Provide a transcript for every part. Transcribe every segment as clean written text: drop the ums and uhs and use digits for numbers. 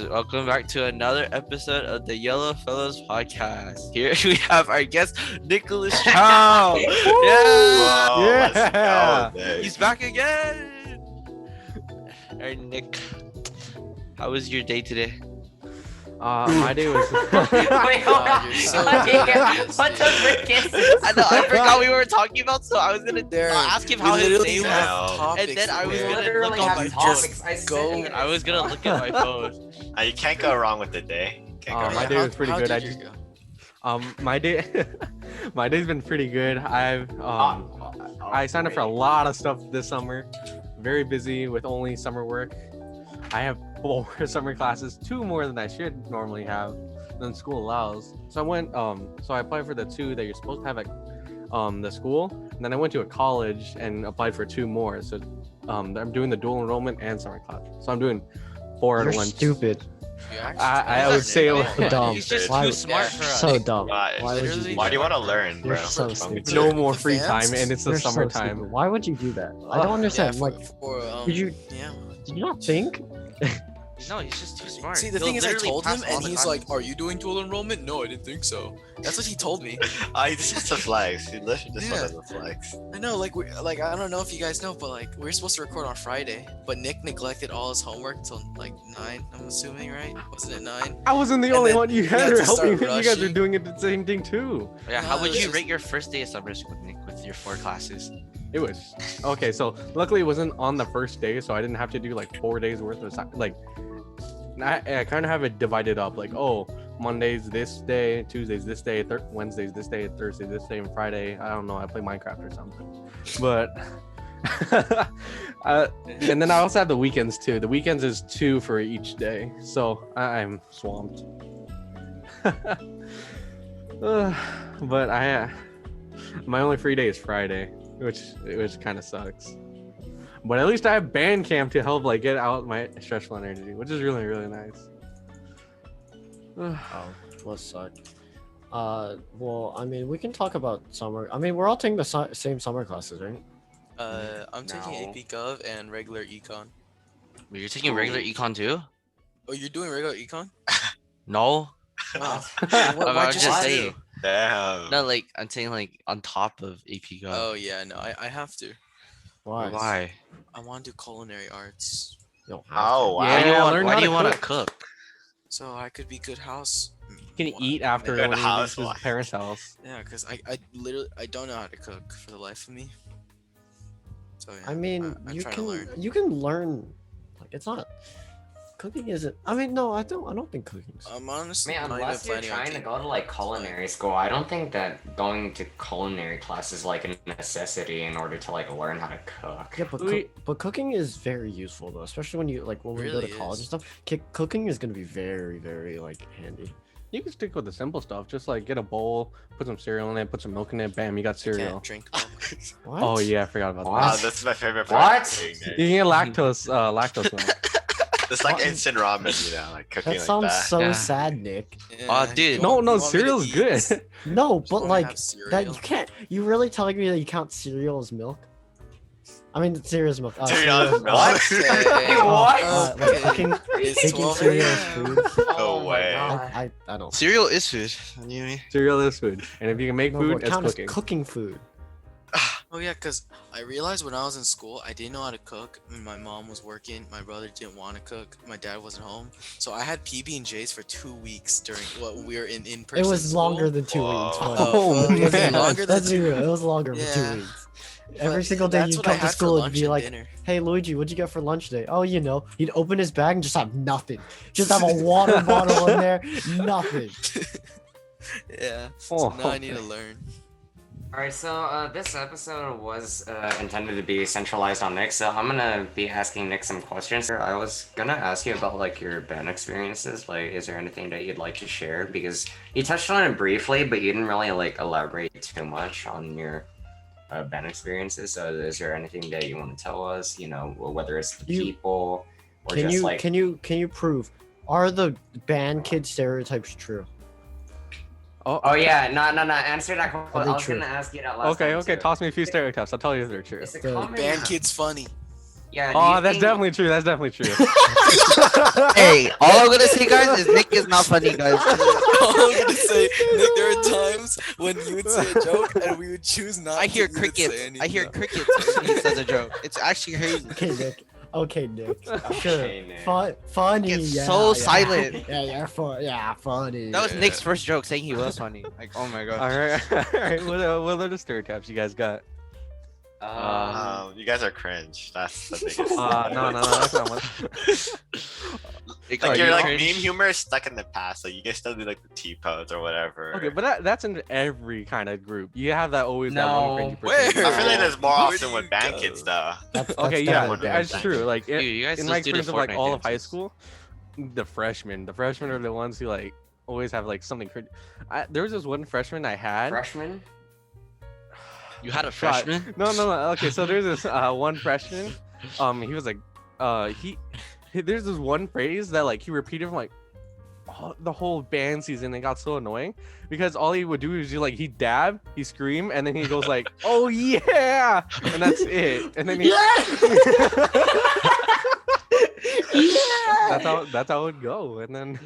Welcome back to another episode of the Yellow Fellows podcast. Here we have our guest, Nicholas Chou. Yeah, He's back again. Alright, Nick, how was your day today? My day was. Wait, hold on. What the frick is this? I know, I forgot we were talking about, so I was gonna ask him how his day was, topics, and then I was gonna literally look on have my topics. phone. I was gonna look at my phone. You can't go wrong with the day. My day was pretty good. My day's been pretty good. I signed up for a lot of stuff this summer. Very busy with only summer work. I have 4 summer classes, 2 more than I should normally have than school allows. So I applied for the 2 that you're supposed to have at the school, and then I went to a college and applied for 2 more. So I'm doing the dual enrollment and summer class. So I'm doing 4 at once. Stupid. I would say it was dumb. He's just too smart for us. So dumb. Why do you want to learn, bro? You're so stupid. No more free time, and it's the You're so summertime. stupid. Why would you do that? I don't understand. Did you not think? No, he's just too smart. See, the thing is, I told him, and he's like, "Are you doing dual enrollment?" No, I didn't think so. That's what he told me. This is a flex. He literally just wanted to flex. I know, I don't know if you guys know, but we were supposed to record on Friday, but Nick neglected all his homework till 9. I'm assuming, right? Wasn't it 9? I wasn't the only one. You guys are helping. You guys are rushing. doing it the same thing too. Yeah, how would you rate your first day of summer school, Nick, with your 4 classes? It was okay. So luckily it wasn't on the first day, so I didn't have to do 4 days worth of I kind of have it divided up. Mondays this day, Tuesdays this day, Wednesdays this day, Thursday this day, and Friday. I don't know. I play Minecraft or something. But and then I also have the weekends too. The weekends is 2 for each day, so I'm swamped. But my only free day is Friday, which kind of sucks. But at least I have band camp to help get out my stressful energy, which is really, really nice. Must suck. Well, I mean, we can talk about summer. I mean, we're all taking the same summer classes, right? I'm taking AP Gov and regular Econ. Wait, you're taking regular econ too? Oh, you're doing regular Econ? No. Wow. I'm just saying. Damn. No, I'm saying on top of AP Gov. Oh yeah, no, I have to. Why? I want to do culinary arts. Oh, wow. Yeah, Why do you want to cook? So I could be good house. You can eat after Good when he leaves his housewife. parents' house. Yeah, because I literally don't know how to cook for the life of me. So yeah, I mean, I'm trying to learn. you can learn. It's not. Cooking isn't. I mean, no, I don't think cooking's. I'm honestly Man, not unless even you're planning on trying to go to culinary school, I don't think that going to culinary class is a necessity in order to learn how to cook. Yeah, but cooking is very useful though, especially when you when we go to Really college is. and stuff. Cooking is gonna be very, very handy. You can stick with the simple stuff. Just get a bowl, put some cereal in it, put some milk in it. Bam, you got cereal. Can't drink milk. What? Oh yeah, I forgot about What? that. That's my favorite part. What? Of cooking, You can get lactose milk. It's like instant ramen, cooking That sounds that. so Yeah. sad, Nick. Oh, dude. No, You want me to cereal's eat? good. No, Just but wanna have that cereal? you can't. You really telling me that you count cereal as milk? I mean, cereal as milk. Cereal is milk. What? Cooking, It's taking 12 cereal as a.m. food. No Oh my way. God. I don't. Cereal is food. You know what I mean? Cereal is food, and if you can make No, food, but it's count as cooking. cooking food. Oh yeah, because I realized when I was in school, I didn't know how to cook. When my mom was working, my brother didn't want to cook. My dad wasn't home, so I had PB&Js for 2 weeks during when we were in person. It was school. longer than 2 Whoa. weeks. but- Oh, okay, man. longer than Let's be real. It was longer Yeah. for 2 weeks. But Every single day that's you'd what I come to had for school and lunch be and like, dinner. "Hey Luigi, what'd you get for lunch today?" Oh, he'd open his bag and just have nothing. Just have a water bottle in there, nothing. Yeah. Oh. So now I need to learn. Alright, so this episode was intended to be centralized on Nick, so I'm gonna be asking Nick some questions. I was gonna ask you about like your band experiences. Like, is there anything that you'd like to share? Because you touched on it briefly, but you didn't really like elaborate too much on your band experiences. So, is there anything that you want to tell us? You know, whether it's the people or Can just you like. can you prove, are the band kid stereotypes true? Oh yeah, no. Answer that question. Are they I was true? gonna ask you that last time. Okay. too. Toss me a few stereotypes. I'll tell you if they're true. It's a The common. Band kid's funny. Yeah. do Oh, you that's think- definitely true. That's definitely true. Hey, all I'm gonna say, guys, is Nick is not funny, guys. All I'm gonna say, Nick, there are times when you would say a joke and we would choose not I hear to even crickets. say I hear anything. crickets when he says a joke. It's actually crazy. Okay, Nick. Sure. Okay, Nick. Funny. It's yeah, so yeah. silent. Yeah, you're funny. That was Nick's first joke, saying he was funny. Like, oh my god. all right. What are the stereotypes you guys got? You guys are cringe. That's the biggest. No, that's not one. Like, Like are you're you like cringe? meme humor is stuck in the past. Like you guys still do like the T-pose or whatever. Okay, but that's in every kind of group. You have that always that one No. cringy person. Where? I feel like there's more Where often do with you band go? kids though. That's Okay, yeah, definitely bad that's band true. kid. Like Dude, you guys in just my do the experience of like Fortnite all of high dances. school, the freshmen are the ones who like always have like something cringy. There was this one freshman I had. Freshman. You had a Shot. freshman? No. Okay, so there's this one freshman. He was like, there's this one phrase that like he repeated from like the whole band season. It got so annoying because all he would do is just like he'd dab, he scream, and then he goes like, "Oh yeah," and that's it. And then he, that's how it would go. And then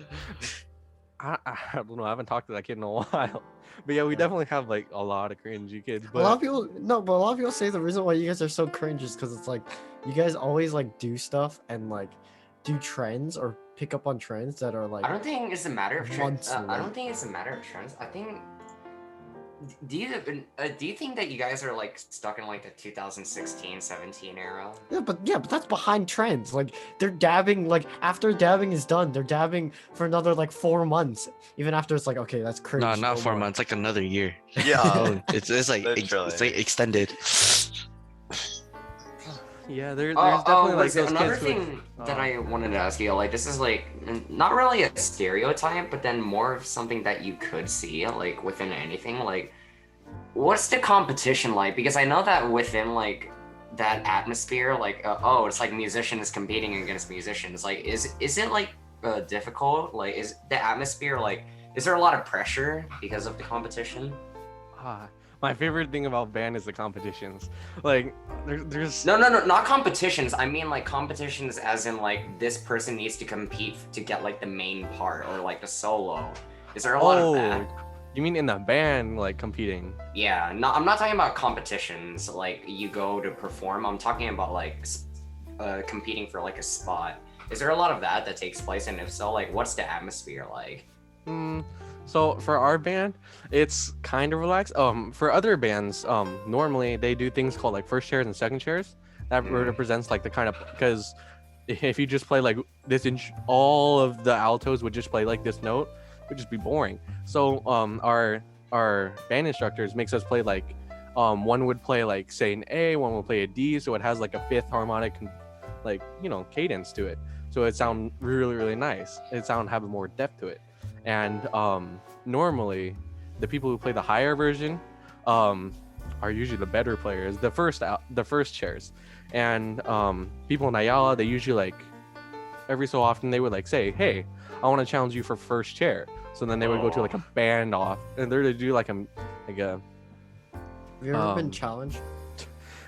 I don't know. I haven't talked to that kid in a while. But yeah, we definitely have like a lot of cringy kids. A lot of But people but a lot of people say the reason why you guys are so cringe is because it's like you guys always like do stuff and like do trends or pick up on trends that are like I don't think it's a matter of trends. Months I away. don't think it's a matter of trends. I think. Do you think that you guys are like stuck in like the 2016-17 era? yeah, but that's behind trends. Like they're dabbing like after dabbing is done, they're dabbing for another like 4 months. Even after it's like okay, that's cringe. No, not no 4 more. months, like another year. Yeah. Oh, it's like Literally. it's like extended. yeah, there's Oh, definitely like wait, those another kids. thing that I wanted to ask you, like this is like not really a stereotype, but then more of something that you could see like within anything. Like, what's the competition like? Because I know that within like that atmosphere, like it's like musicians competing against musicians. Like, is it like difficult? Like, is the atmosphere like? Is there a lot of pressure because of the competition? My favorite thing about band is the competitions. Like, there's No, not competitions. I mean like competitions as in like this person needs to compete to get like the main part or like the solo. Is there a lot of that? You mean in the band, like competing? Yeah, no, I'm not talking about competitions like you go to perform. I'm talking about like competing for like a spot. Is there a lot of that takes place? And if so, like what's the atmosphere like? So for our band, it's kind of relaxed. For other bands, normally they do things called like first chairs and second chairs. That represents like the kind of, because if you just play like this, all of the altos would just play like this note, it would just be boring. So our band instructors makes us play like, one would play like say an A, one would play a D, so it has like a fifth harmonic, like cadence to it. So it sound really really nice. It have more depth to it. And normally the people who play the higher version are usually the better players, the first chairs. And people in Ayala, they usually like every so often they would like say, hey, I want to challenge you for first chair. So then they would go to like a band off and they're to do like a Have you ever been um, challenged?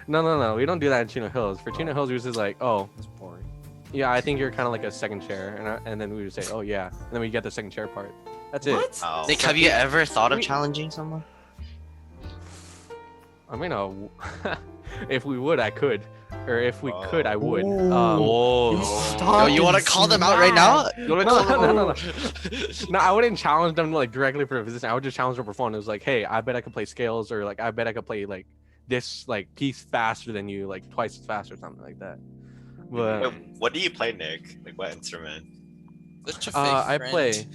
no, we don't do that in Chino Hills. For Chino Hills, it was just like, oh It's boring. yeah, I think you're kind of like a second chair, and then we would say, oh yeah, and then we get the second chair part. That's it. What? Oh. Nick, have you ever thought of challenging someone? I mean, if we would, I could, or if we could, I would. Ooh. Oh, Stop yo, you want to and call them out right now? You want to No, call them no, out? no, I wouldn't challenge them like directly for a position. I would just challenge them for fun. It was like, hey, I bet I could play scales, or like I bet I could play like this like piece faster than you, like twice as fast or something like that. But Wait, what do you play, Nick? Like what instrument? Such a fake I friend. play.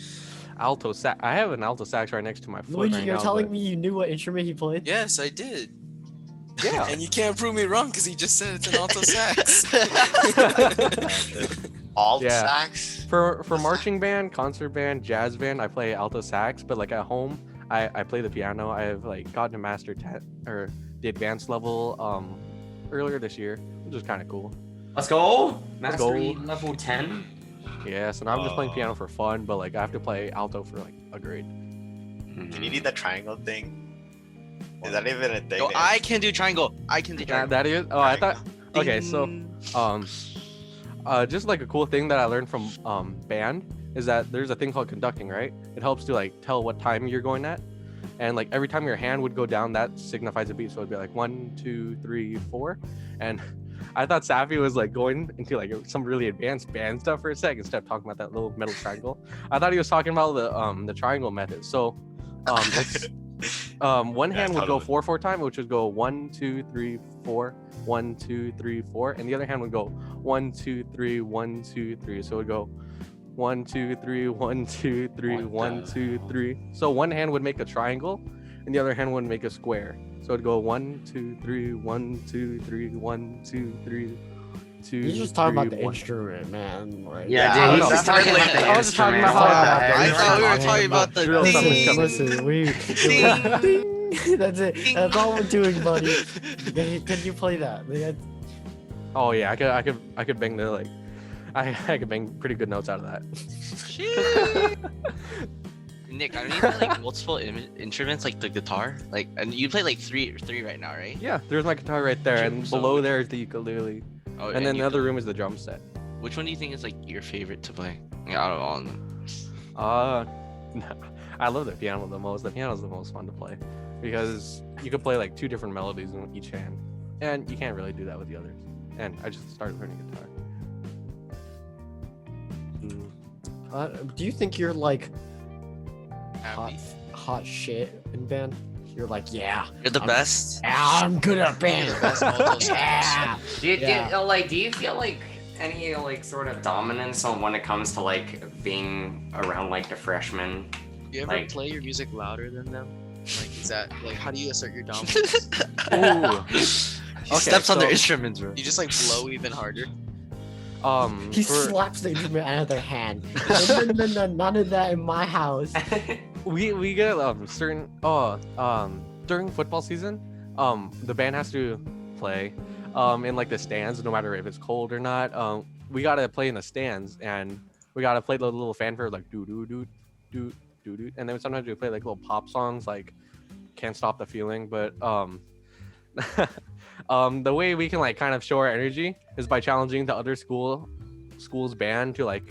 alto sax. I have an alto sax right next to my foot Luigi, right you're now, telling but- me you knew what instrument he played? Yes, I did. Yeah. And you can't prove me wrong because he just said it's an alto sax. Alt Yeah. sax? For marching band, concert band, jazz band, I play alto sax, but like at home, I play the piano. I've like gotten to master 10 or the advanced level earlier this year, which is kind of cool. Let's go. Let's go. Mastery level 10. Yeah, so now I'm just playing piano for fun, but like I have to play alto for like a grade. Can you need that triangle thing? Is that even a thing? Yo, I can do triangle. I can do triangle. That is. Oh, I thought. Okay, so Ding. just like a cool thing that I learned from band is that there's a thing called conducting, right? It helps to like tell what time you're going at, and like every time your hand would go down, that signifies a beat. So it'd be like 1, 2, 3, 4, and I thought Safi was like going into like some really advanced band stuff for a second instead of talking about that little metal triangle. I thought he was talking about the triangle method. So it's one hand would go 4 time, which would go 1, 2, 3, 4, 1, 2, 3, 4, and the other hand would go 1, 2, 3, 1, 2, 3. So it would go 1, 2, 3, 1, 2, 3, 1, 2, 3. So one hand would make a triangle, and the other hand would make a square. So it'd go 1, 2, 3, 1, 2, 3, 1, 2, 3, 2. You're just talking about the 1. instrument, man. Like, Yeah, Yeah, dude, I he's just talking about the I was just talking instrument. about how- I thought we were talking about the Drill something ding. coming. Listen, we. Ding. That's it. That's all we're doing, buddy. Can you play that? Oh yeah, I could bang the like, I could bang pretty good notes out of that. Nick, I don't you play like multiple instruments like the guitar? Like, and you play like three right now, right? Yeah, there's my guitar right there, and So- below there is the ukulele, Oh, and then the you other play- room is the drum set. Which one do you think is like your favorite to play? Like, out of all of them. I love the piano the most. The piano's the most fun to play because you can play like 2 different melodies in each hand, and you can't really do that with the others. And I just started learning guitar. Do you think you're like hot, Happy. hot shit in band? You're like, yeah, You're the best. I'm good at band. That's alto sax. Yeah. Do you Yeah. do you feel like any like sort of dominance on when it comes to like being around like the freshmen? You ever Like- play your music louder than them? Like, is that like how do you assert your dominance? Ooh. He Okay, steps on their so- instruments, bro. You just like blow even harder. He for- slaps the instrument out of their hand. No, none of that in my house. we get certain during football season, the band has to play in like the stands, no matter if it's cold or not. We gotta play in the stands, and we gotta play the little fanfare like doo doo doo doo doo doo, and then sometimes we play like little pop songs like "Can't Stop the Feeling." But the way we can like kind of show our energy is by challenging the other school's band to like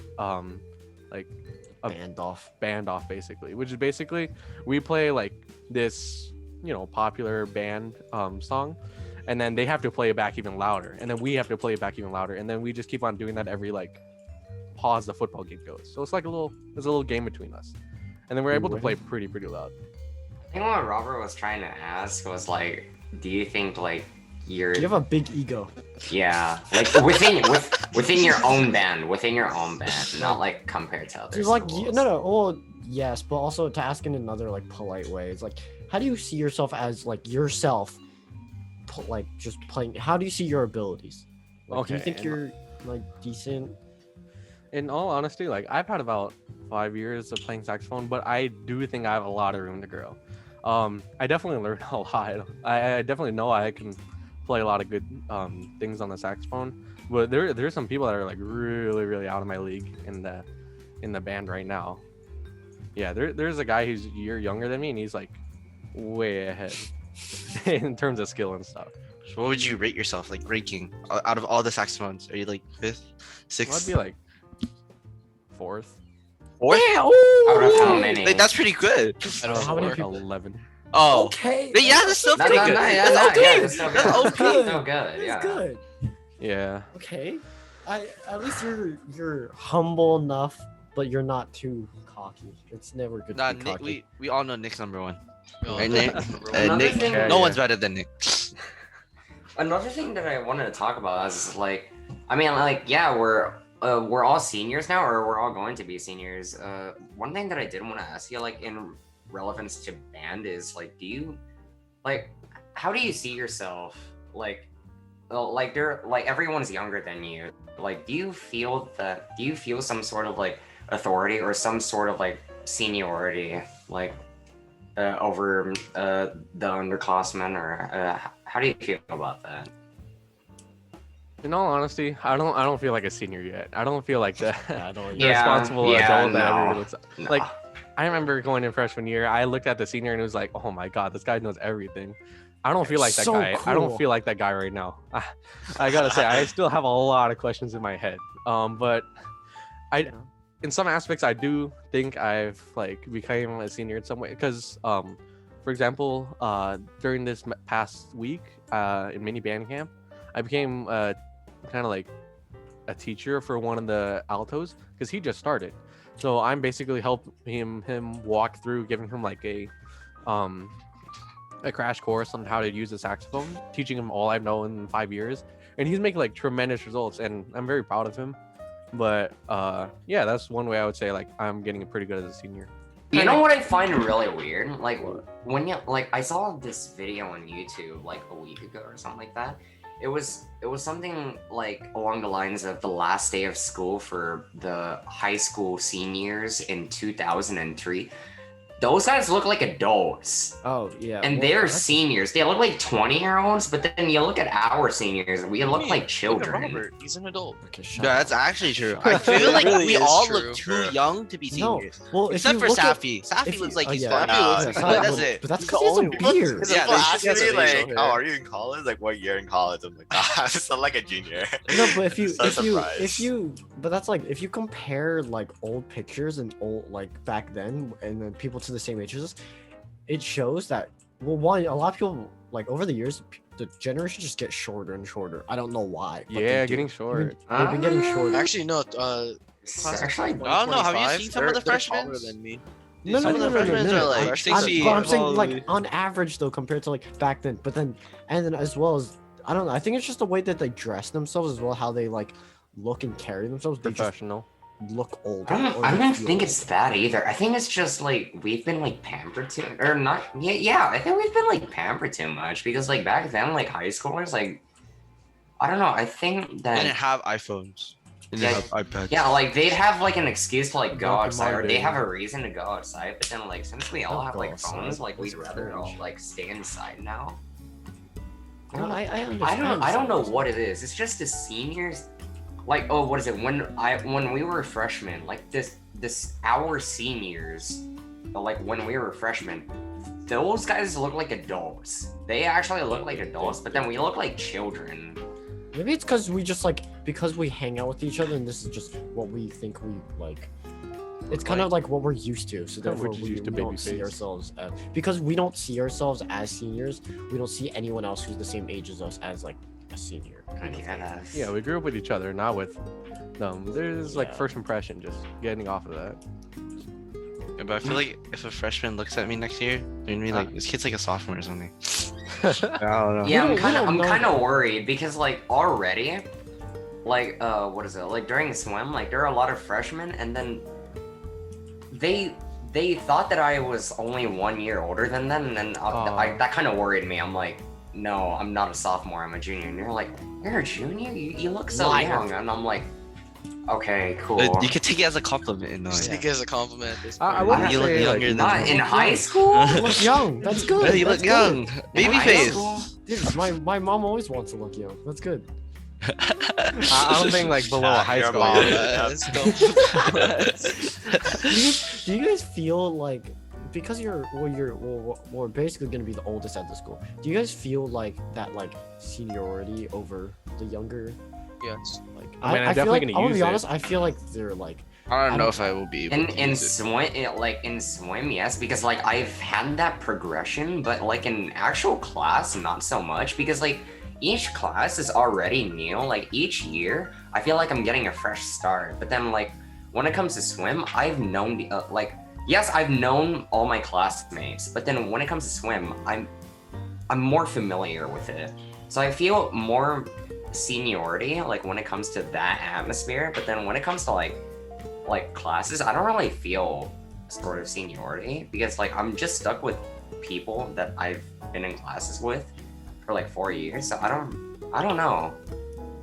a Band off. band off, basically, which is basically we play like this popular band song, and then they have to play it back even louder, and then we have to play it back even louder, and then we just keep on doing that every like pause the football game goes. So it's like there's a little game between us, and then we're able to play pretty loud. I think what Robert was trying to ask was like, do you think like you're You have a big ego. yeah like within your own band, not like compared to others? You're like, no. Well, yes, but also to ask in another like polite way. It's like, how do you see yourself as like yourself? Like just playing. How do you see your abilities? Like, do you Okay, think and- you're like decent? In all honesty, like I've had about 5 years of playing saxophone, but I do think I have a lot of room to grow. I definitely learned a lot. I definitely know I can play a lot of good things on the saxophone, but there's some people that are like really out of my league in the band right now. Yeah, there's a guy who's a year younger than me, and he's like way ahead in terms of skill and stuff. So what would you rate yourself, like ranking out of all the saxophones? Are you like 5th, 6th? I'd be like 4th. Yeah. Out of how many? Like, that's pretty good. I don't How know. many or- people- 11. Oh, Okay. but yeah, that's still No, pretty no, good. no, yeah, That's no, okay. yeah, that's still good. That's That's okay. still good. It's Yeah. good. Yeah. Okay. At least you're humble enough, but you're not too cocky. It's never good Nah, to be Nick, cocky. we all know Nick's number 1. Oh, Right, Nick? Another Nick, thing- no Yeah, one's yeah. better than Nick. Another thing that I wanted to talk about is like, I mean, like, yeah, we're we're all seniors now, or we're all going to be seniors. One thing that I did want to ask you, like in relevance to band, is like, do you like, how do you see yourself? Like, like they're like everyone's younger than you. Like, do you feel some sort of like authority or some sort of like seniority, like over the underclassmen, or how do you feel about that? In all honesty, I don't feel like a senior yet. I don't feel like the, I don't. the responsible adult that no, everybody looks no. like. I remember going in freshman year, I looked at the senior and it was like, oh my god, this guy knows everything. I don't feel like that So guy. I don't cool. feel like that guy right now. I gotta say, I still have a lot of questions in my head. But in some aspects, I do think I've like become a senior in some way. Because, for example, during this past week in mini band camp, I became kind of like a teacher for one of the altos because he just started. So I'm basically helping him walk through, giving him like a crash course on how to use the saxophone, teaching him all I've known in 5 years, and he's making like tremendous results, and I'm very proud of him. But yeah, that's one way I would say like I'm getting pretty good as a senior. You know what I find really weird? Like when you like, I saw this video on YouTube like a week ago or something like that. It was something like along the lines of the last day of school for the high school seniors in 2003. Those guys look like adults. Oh yeah. And well, they're that's- seniors. They look like 20-year-olds, but then you look at our seniors, we look like Look at children. Robert, he's an adult. Okay, shut Yeah, up. that's actually true. Shut I up. feel like Really we is all true. look too young to be No, seniors. well, if Except you for look at- Safi. if Safi you- looks like he's yeah. fun. Nah, But that's it. But that's He's because the he has a only one. beard. His Yeah, People they ask ask me, me like, like, "Oh, are you in college? Like, what year in college?" I'm like, "Ah, I sound like a junior." No, but if but that's like if you compare like old pictures and old like back then and then people to the same age as us, it shows that well, one, a lot of people like over the years the generation just gets shorter and shorter. I don't know why. but they Yeah, do. getting short. They've been getting shorter. Actually, no. It's Class of actually, 2025, I don't know, have you seen some of the they're freshmen? taller than me. No, Some of the freshmen are like I'm- 6 feet. But I'm saying tall. like on average though compared to like back then, but then and then as well as I don't know. I think it's just the way that they dress themselves as well, how they like look and carry themselves. They just Professional. look older. I or don't they feel think it's older. that either. I think it's just like we've been like pampered too, or not. Yeah. I think we've been like pampered too much because like back then, like high schoolers, like I don't know. I think They didn't that have iPhones. They Yeah, didn't have iPads. yeah, like they'd have like an excuse to like go Back in outside, my or they day. have a reason to go outside. But then like since we all Don't have go like outside. phones, like we'd That's rather all cringe. like stay inside now. No, I understand. I don't know some. what it is. It's just the seniors, like what is it? When we were freshmen, like this our seniors, like when we were freshmen, those guys look like adults. They actually look like adults, but then we look like children. Maybe it's because we just like because we hang out with each other and this is just what we think we like. It's kind of like what we're used to, so Yeah, we're therefore just we used to don't see baby face. ourselves as, because we don't see ourselves as seniors. We don't see anyone else who's the same age as us as like a senior kind of thing. Yes. Yeah, we grew up with each other, not with them. There's like Yeah. first impression, just getting off of that. Yeah, but I feel like if a freshman looks at me next year, they're gonna be like, this kid's like a sophomore or something. I don't know. Yeah, We don't I'm know kind that. of worried because like already, like what is it? Like during swim, like there are a lot of freshmen, and then they thought that I was only 1 year older than them, and then that kind of worried me. I'm like, no, I'm not a sophomore, I'm a junior. And they're like, you're a junior? You look so Liar. young. And I'm like, okay, cool. But you can take it as a compliment and Just take it as a compliment at this I point. wouldn't You look say, younger than Not me. in high school? You look young. That's good. Hey, you look That's good. young. In Baby high face. school? Dude, my mom always wants to look young. That's good. I don't think like below a high Your school. mom. Let's go. Do you guys feel like because we're basically gonna be the oldest at the school? Do you guys feel like that like seniority over the younger? Yes. Like I mean, I'm feel definitely like, gonna I wanna use be it. honest. I feel like they're like I don't know if I will be able to In use it. swim, like in swim, yes, because like I've had that progression, but like in actual class, not so much because like each class is already new. Like each year, I feel like I'm getting a fresh start. But then like when it comes to swim, I've known like yes, I've known all my classmates, but then when it comes to swim, I'm more familiar with it. So I feel more seniority, like when it comes to that atmosphere, but then when it comes to like classes, I don't really feel sort of seniority because like I'm just stuck with people that I've been in classes with for like 4 years. So I don't know.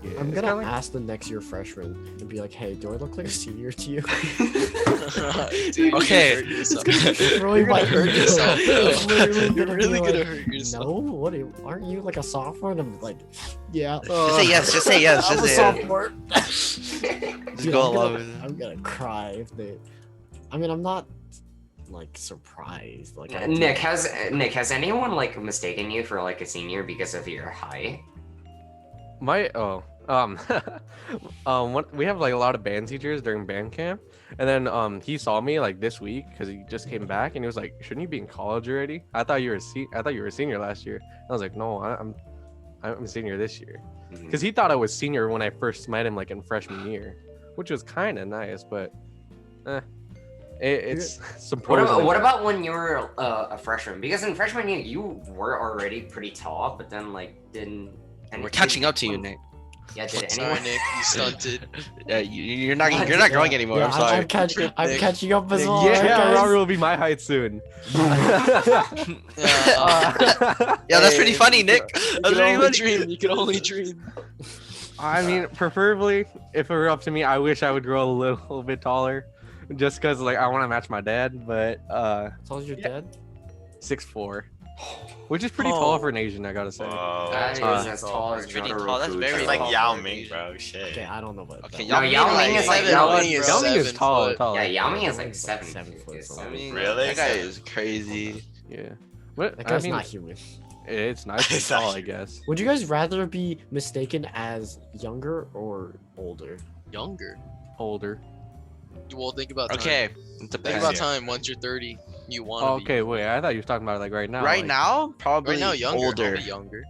Yeah, I'm it's gonna kinda like- ask the next year freshman and be like, hey, do I look like a senior to you? Dude, Okay. you're gonna hurt yourself. Really You're gonna hurt ego. yourself, bro. It's literally You're gonna really be gonna like, hurt yourself. No, what? Aren't you like a sophomore? And I'm like, yeah. Just say yes. Just say yes. I'm Just a say yes. sophomore. Just Dude, go I'm along gonna, with it. I'm gonna cry if they. I mean, I'm not like surprised. Like I Nick, has anyone like mistaken you for like a senior because of your height? We have like a lot of band teachers during band camp, and then he saw me like this week because he just came back, and he was like, "Shouldn't you be in college already? I thought you were a senior last year." I was like, "No, I'm a senior this year," because he thought I was senior when I first met him like in freshman year, which was kind of nice, but it's supposedly. What about when you were a freshman? Because in freshman year you were already pretty tall, but then like didn't. And We're catching up to you, Nick. Yeah, did Sorry, anyone? Nick, you stunted. Yeah, you're not growing anymore. Yeah, I'm sorry. I'm catching up as Yeah, well. right, guys? Robert will be my height soon. Yeah, Yeah, that's pretty funny, Nick. you That's can pretty only funny. dream. You can only dream. I mean, preferably, if it were up to me, I wish I would grow a little bit taller, just because like I want to match my dad. But As tall as your dad? 6'4", which is pretty tall for an Asian, I gotta say. Whoa. That is as tall as Pretty Jotaro tall, that's Fuji. very It's like tall Yao for a Ming, Asian. bro. Shit. Okay, I don't know about Okay, that. No, Yao Ming is like Yao Ming is Yao Ming is 7 tall. foot. tall. Yeah, Yao Ming is Yao like Ming's 7 7 feet. foot, so- so- I mean, Really? that guy is crazy. Yeah, but That I guy's mean, not human. it's nice and It's tall, not I guess. Would you guys rather be mistaken as younger or older? Younger. Older. Well, think about time. Okay, it Think depends. about time. Once you're 30, you want to Oh, okay, wait. I thought you were talking about it like right now. Right like- now, probably Right now, younger. older. I'll be younger.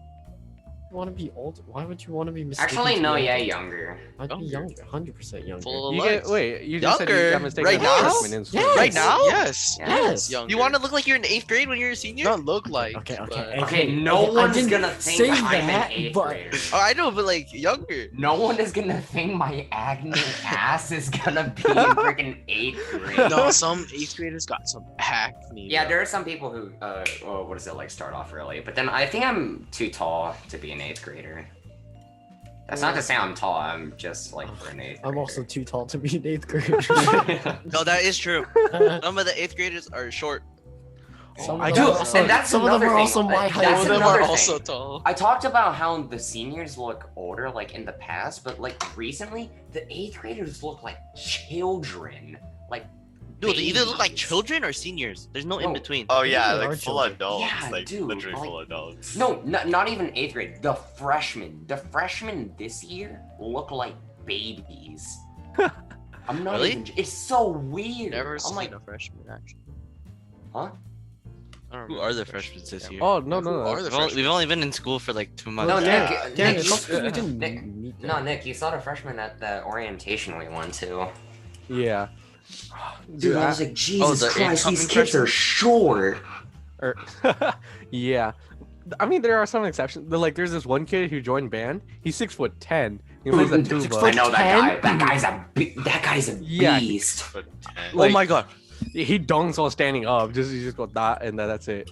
You want to be old? Why would you want to be mistaken? Actually, to no, be yeah, older? younger. I'd be Younger. younger, 100% younger. Full of You life. you just said you Younger? got mistaken Right as now? a freshman in school. Yes. Right now? Yes. Yes. Younger. You want to look like you're in 8th grade when you're a senior? Not look like. Okay, okay, but- Okay, no I one's didn't gonna think say I'm that, an 8th but- grader. Oh, I know, but like younger. No one is gonna think my acne ass is gonna be in freaking 8th grade. No, some 8th graders got some acne. Yeah, bro. there are some people who, what is it, like start off early. But then I think I'm too tall to be an 8th grader. That's not to say I'm tall, I'm just like for an 8th grader. I'm also too tall to be an 8th grader. No, that is true. Some of the 8th graders are short. Some I of do- them are also- and that's some of them another are thing. also my height. That's Some of them another are thing. also tall. I talked about how the seniors look older, like in the past, but like recently, the 8th graders look like children. Like, Dude, they either look like babies. children or seniors. There's no in No. between. Oh yeah, They are like full children. adults. Yeah, like dude, literally like- full adults. No, not even 8th grade. The freshmen. The freshmen this year look like babies. I'm not Really? even. It's so weird. Never I'm seen like, a freshman actually. huh? I don't Who remember are the freshmen this year? Oh no Who no are no. the We've only been in school for like 2 months. No, Yeah. Nick. Darren, Nick, it's also 'cause we didn't Nick- meet them. No, Nick, you saw the freshman at the orientation we went to. Yeah. Dude, I I- was like, Jesus the Christ, these incoming kids are short. Or, yeah. I mean, there are some exceptions. Like, there's this one kid who joined band. He's 6'10". He plays the tuba. I know that guy. 10? That guy's a Yeah. beast. But, Oh Like- my god. He dunks while standing up. He just go that, and that's it.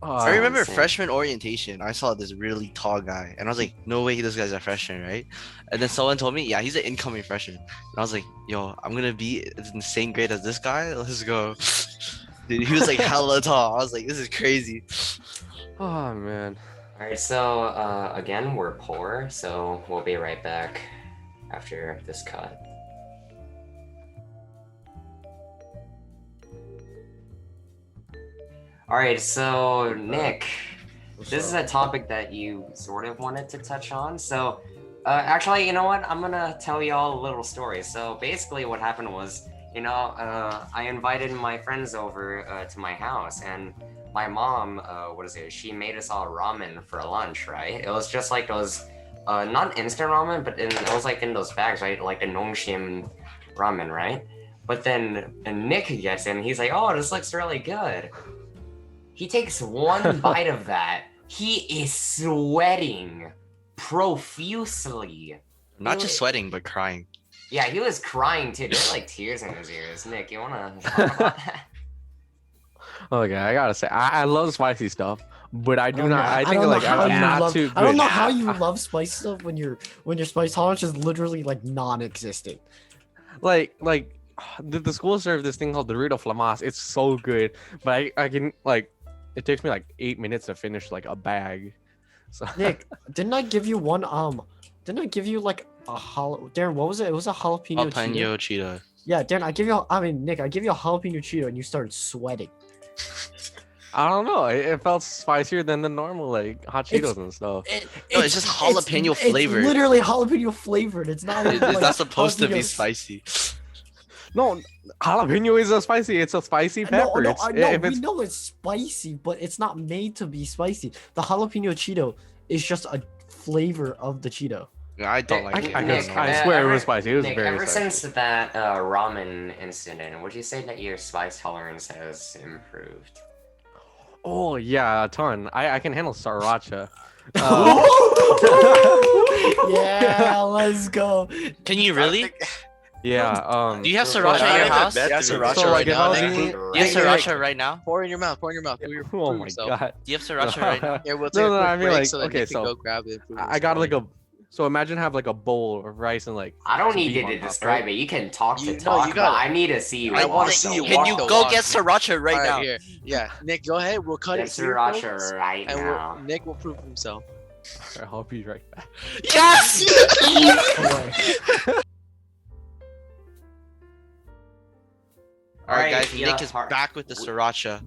I remember insane. freshman orientation. I saw this really tall guy, and I was like, "No way, this guy's a freshman, right?" And then someone told me, "Yeah, he's an incoming freshman." And I was like, "Yo, I'm gonna be in the same grade as this guy. Let's go." Dude, he was like hella tall. I was like, "This is crazy." Oh man. All right, so again, we're poor, so we'll be right back after this cut. All right, so Nick, this is a topic that you sort of wanted to touch on. So, actually, you know what? I'm gonna tell y'all a little story. So basically, what happened was, I invited my friends over to my house, and my mom, she made us all ramen for lunch, right? It was just like those, not instant ramen, but it was like in those bags, right? Like the Nongshim ramen, right? But then Nick gets in, he's like, "Oh, this looks really good." He takes one bite of that. He is sweating. profusely. Not just sweating, but crying. Yeah, he was crying too. There were like tears in his ears. Nick, you wanna talk about that? Okay, I gotta say, I love spicy stuff, but I do Oh, not. yeah. I don't think know like how I'm you not love- too good. I don't know how you love spicy stuff when your spice tolerance is literally like non-existent. Like the school served this thing called Dorito Flamas. It's so good, but I can like it takes me like 8 minutes to finish like a bag. So Nick, didn't I give you one? Didn't I give you like a Darren, what was it? It was a jalapeno. Cheeto. Jalapeno Cheetah. Yeah, Darren, Nick, I give you a jalapeno Cheeto and you started sweating. I don't know. It felt spicier than the normal like hot Cheetos and stuff. No, it's just jalapeno flavored. It's literally jalapeno flavored. It's not. It's like not supposed to be jalapenos. spicy. No, jalapeno is a spicy. It's a spicy pepper. No, If we it's know it's spicy, but it's not made to be spicy. The jalapeno Cheeto is just a flavor of the Cheeto. I don't like it. I swear it was spicy. It was Nick, very ever spicy. since that ramen incident, would you say that your spice tolerance has improved? Oh yeah, a ton. I can handle sriracha. Yeah, let's go. Can you really? Yeah. Do you have Well, sriracha at your I house? bet Yeah, to be sriracha So, true. like, right if I now. was Nick. eating- Do you have sriracha right now? Pour in your mouth. Pour in your mouth. Oh my god. Do you have sriracha right now? Yeah, we'll take No, a quick I mean, break like, so that okay, Nick can so go grab it. I got like a. So imagine have like a bowl of rice and like. I don't some need beef you on to top, describe right? it. You can talk to You- no, talk, you but gotta- I need to see you. I wanna walk see the you walk. Can you the go walk. get sriracha right Alright, now? here. Yeah, Nick, go ahead. We'll cut Get it here, sriracha folks, right and now. Nick will prove himself. Alright, I'll be right back. Yes! Alright, guys, yeah, Nick is back with the sriracha.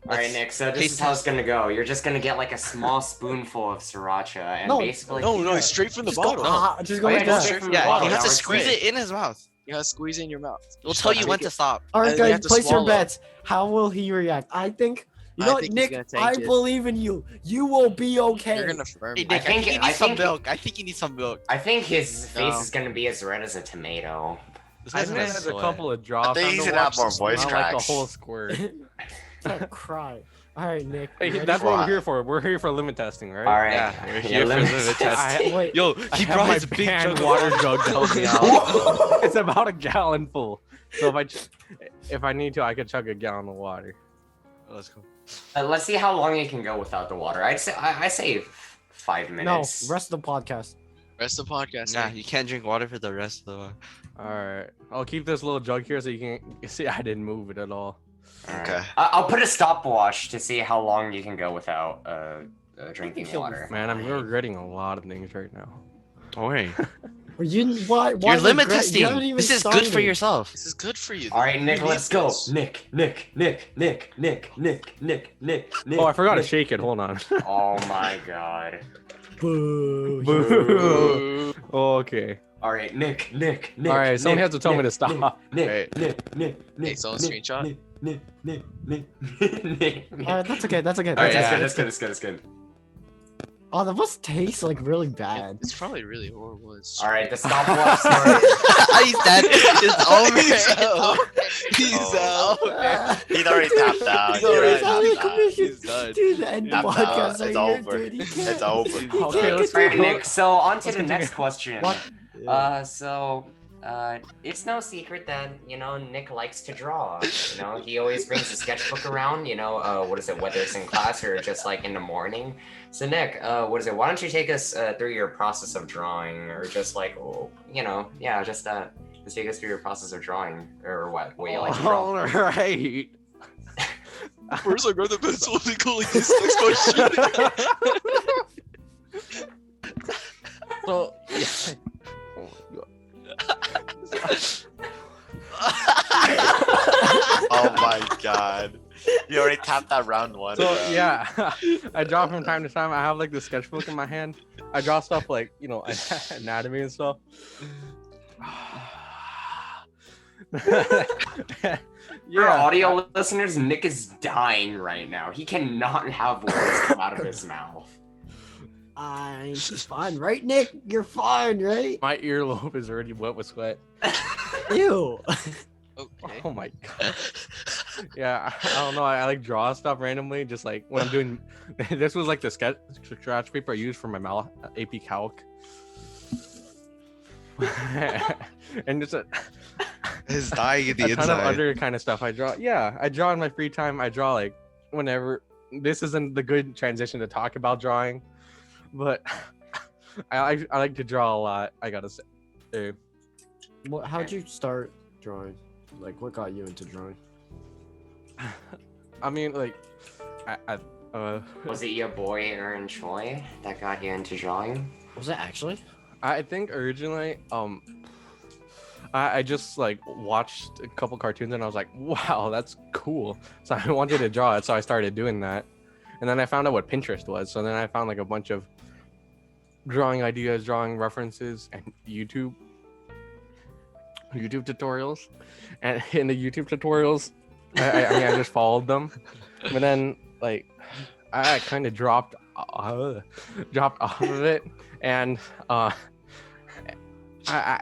All right, Nick. So this is how it's gonna go. You're just gonna get like a small spoonful of siracha, and No, basically. No, it's straight from the Just go, bottle. just go Oh, yeah, like just that. straight from the Yeah, bottle. you have Now to it's squeeze quick. it in his mouth. You gotta squeeze it in your mouth. We'll tell you Take when it. to stop. All right, And you guys, have to place your swallow. bets. How will he react? I think. You I know what, think he's Nick? gonna take I it. believe in you. You will be okay. You're gonna firm. Hey, it. Nick, I think think- you I need some think- milk. I think you need some milk. I think his face No. is gonna be as red as a tomato. This I guy's think gonna it has a sweat. couple of drops. I think on he's the gonna have watch, more voice not like cracks. a whole squirt. Can't cry. All right, Nick. Hey, you ready? that's what Wow. we're here for. We're here for limit testing, right? All right. Yeah, we're Yeah, here for let me limit test testing. it. Wait. Yo, I he have brought my his big pan jug water of jug to help me out. It's about a gallon full. So if I need to, I could chug a gallon of water. Let's go. Let's see how long you can go without the water. I say 5 No, minutes. rest of the podcast. Rest of the podcast. Nah, Nick. you can't drink water for the rest of the one. All right, I'll keep this little jug here so you can see I didn't move it at all. All right. Okay. I'll put a stopwatch to see how long you can go without drinking he'll be water. Man, I'm regretting a lot of things right now. Don't worry. Are you why You're limit regret- you haven't testing. even This is good for started. yourself. This is good for you. All right, Nick, You let's need go. this. Nick. Oh, I forgot to shake it. Hold on. Oh my god. Boo. Boo. Okay. All right, Nick. All right, someone has to tell me to stop. Nick. Hey, someone screenshot. Nick. All right, that's okay. That's okay. All right, That's yeah. okay. That's good. Oh, that must taste like really bad. It's probably really horrible. It's All right, the stopwatch started. He's dead. It's over. He's Oh. out. He'd already tapped out. He's already He'd He's tapped having a tapped out. commission. He's done. Dude, the end of the Tapped out. podcast It's right here, over. dude. He It's can't. over. He Okay, can't let's get All right, to- Nick. So on to Let's the continue. next question. What? It's no secret that Nick likes to draw. He always brings a sketchbook around. What is it? Whether it's in class or just like in the morning. So Nick, what is it? Why don't you take us through your process of drawing, or just like, just take us through your process of drawing, or what you like to draw. All right. First, I grab the pencil and go like this. Next question. So, yeah. Oh my god. You already tapped that round one. So bro. yeah, I draw from time to time. I have like the sketchbook in my hand. I draw stuff like anatomy and stuff. For audio listeners, Nick is dying right now. He cannot have words come out of his mouth. She's fine, right, Nick? You're fine, right? My earlobe is already wet with sweat. Ew. Okay. Oh my god. Yeah, I don't know. I like draw stuff randomly, just like when I'm doing. This was like the scratch paper I used for my AP Calc. And just It's dying in the a ton of inside. other kind of stuff I draw. Yeah, I draw in my free time. I draw like whenever. This isn't the good transition to talk about drawing, but I like to draw a lot. I gotta say. How'd you start drawing? Like, what got you into drawing? I mean, like, Was it your boy Aaron Choi that got you into drawing? Was it actually? I think originally, I just like watched a couple cartoons and I was like, wow, that's cool. So I wanted to draw it, so I started doing that. And then I found out what Pinterest was. So then I found like a bunch of drawing ideas, drawing references, and YouTube tutorials. And in the YouTube tutorials, I mean, I just followed them. But then like I kind of dropped off of it, and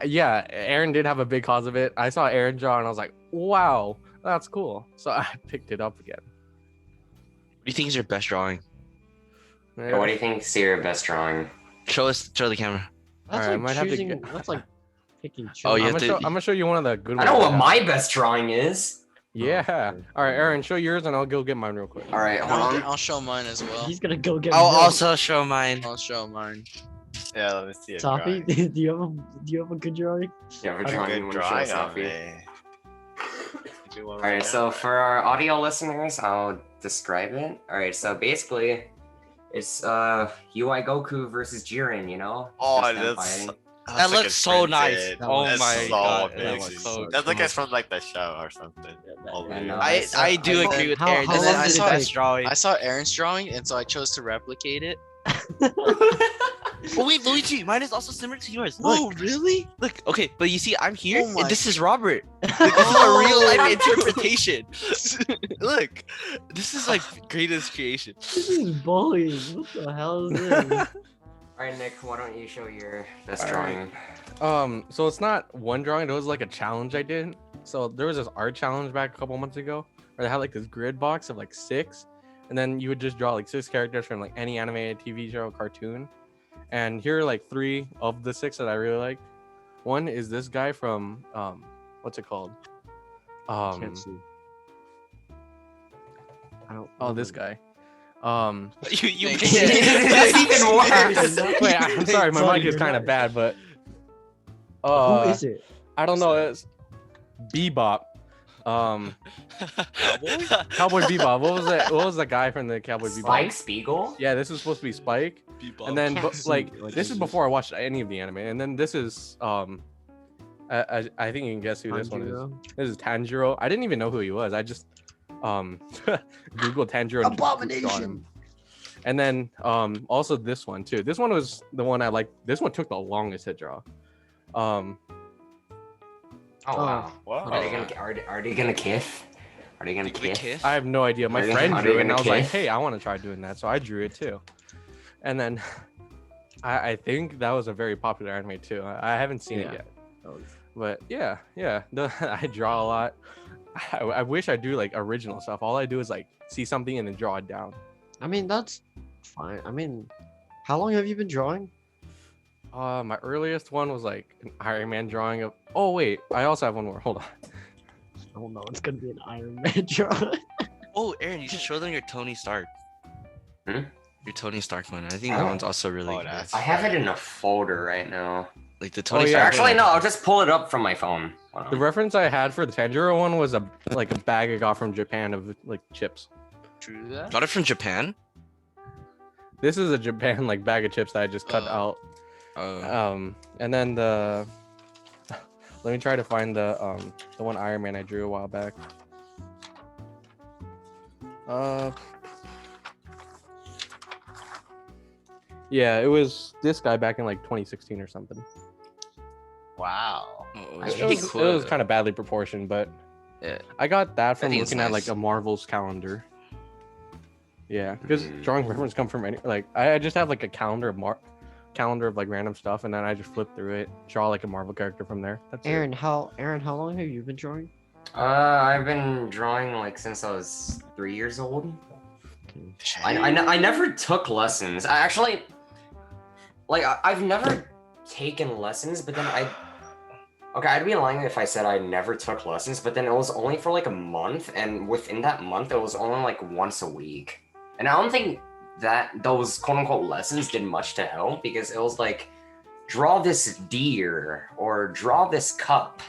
yeah, Aaron did have a big cause of it. I saw Aaron draw and I was like, wow, that's cool. So I picked it up again. What do you think is your best drawing? Yeah, what do you think is your best drawing? Show the camera. That's Alright, I like might have to choosing. get- That's like picking. Oh, you I'm have gonna, to- I'm gonna show you one of the good I ones. know what have. my best drawing is. Yeah. Oh, All right, Aaron, show yours and I'll go get mine real quick. All right, hold on. I'll show mine as well. He's gonna go get. I'll milk. also show mine. I'll show mine. Yeah, let me see a Toppy, drawing. do you have a good drawing? Yeah, we're A drawing. good You wanna show us, drawing on Sophie? me. Do one All right right, now. so for our audio listeners, I'll describe it. All right, so basically, it's UI Goku versus Jiren. You know? Oh, Just them that's fighting. That like looks so nice. printed. Oh That's my so god, that amazing. looks so That's like cool. it's from like the show or something. Oh, I man. know. I do I- agree with how- Aaron. how This long is did his it best take? drawing. I saw Aaron's drawing, and so I chose to replicate it. Oh wait, Luigi, mine is also similar to yours. Whoa, Look, really? look. Okay, but you see, I'm here, Oh my- and this is Robert. Like, this is a real life interpretation. Look, this is like greatest creation. This is bullying. What the hell is this? All right, Nick, why don't you show your best All right. drawing? So it's not one drawing, it was like a challenge I did. So there was this art challenge back a couple months ago where they had like this grid box of like 6, and then you would just draw like 6 characters from like any animated TV show, cartoon. And here are like 3 of the 6 that I really liked. One is this guy from what's it called? Can't see. I don't. Oh, this guy. You Thank made you. it. That's even worse. Wait, I'm sorry, my Sorry, mic is you're kind of not- bad, but Who is it? I don't know. It's Bebop. Cowboy Bebop. What was that? What was the guy from the Cowboy Bebop? Spike Spiegel? Yeah, this was supposed to be Spike. And then Can't see, like like, this is it's before I watched any of the anime. And then this is I think you can guess who this one is. Tanjiro? This is Tanjiro. I didn't even know who he was. I just Googled Tanjiro and just drawn him. And then also this one too. This one was the one I liked. This one took the longest to draw. Oh wow. What? Are they gonna kiss? Are they gonna Big kiss? kiss? I have no idea. My Are they- friend are drew they it, and I gonna was like, kiss? "Hey, I want to try doing that." So I drew it too. And then I think that was a very popular anime too. I haven't seen it Yeah. yet, but yeah. I draw a lot. I wish I do like original stuff. All I do is like see something and then draw it down. I mean, that's fine. I mean, how long have you been drawing? My earliest one was like an Iron Man drawing of. Oh wait, I also have one more. Hold on. Oh no, it's gonna be an Iron Man drawing. Oh, Aaron, you should show them your Tony Stark. Hmm? Your Tony Stark one. I think that one's also really Oh, good. that's- I have it in a folder right now. Like the Tony yeah. Stark. Actually, one. no. I'll just pull it up from my phone. Hold The on. reference I had for the Tanjiro one was a bag I got from Japan of like chips. True that. Got it from Japan. This is a Japan like bag of chips that I just cut out. And then the let me try to find the one Iron Man I drew a while back. Yeah, it was this guy back in like 2016 or something. Wow. Oh, I it's think It really was, cool. it was kind of badly proportioned, but Yeah. I got that from think it's looking at like nice. a Marvel's calendar. Yeah, because Mm. drawing reference come from any like I just have like a calendar of like random stuff, and then I just flip through it, draw like a Marvel character from there. That's it. Aaron, how long have you been drawing? I've been drawing like since I was 3 years old. I I never took lessons. I actually, like, I've never taken lessons, but then okay, I'd be lying if I said I never took lessons, but then it was only for like a month, and within that month, it was only like once a week. And I don't think that those quote unquote lessons did much to help, because it was like, draw this deer or draw this cup.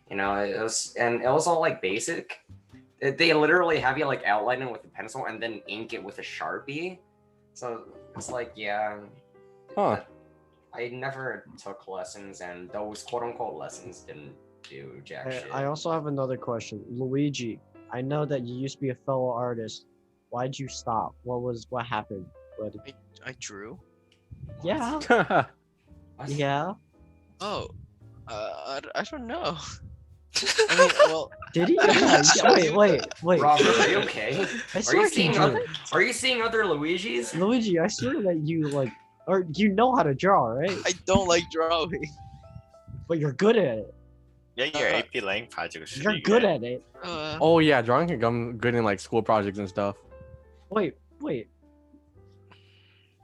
You know, it was all like basic. They literally have you like outline it with a pencil and then ink it with a Sharpie. So it's like, yeah. Huh. I never took lessons, and those quote unquote lessons didn't do jack shit. I also have another question. Luigi, I know that you used to be a fellow artist. Why'd you stop? What happened? I drew. Yeah. Yeah. Oh, I don't know. I mean, well, Did he? Yeah, wait. Robert, are you okay? I swear he drew. Are you seeing other Luigis? Luigi, I swear that you or you know how to draw, right? I don't like drawing. But you're good at it. Yeah, your AP Lang project was You're really good at it. Oh yeah, drawing can come good in like school projects and stuff. Wait.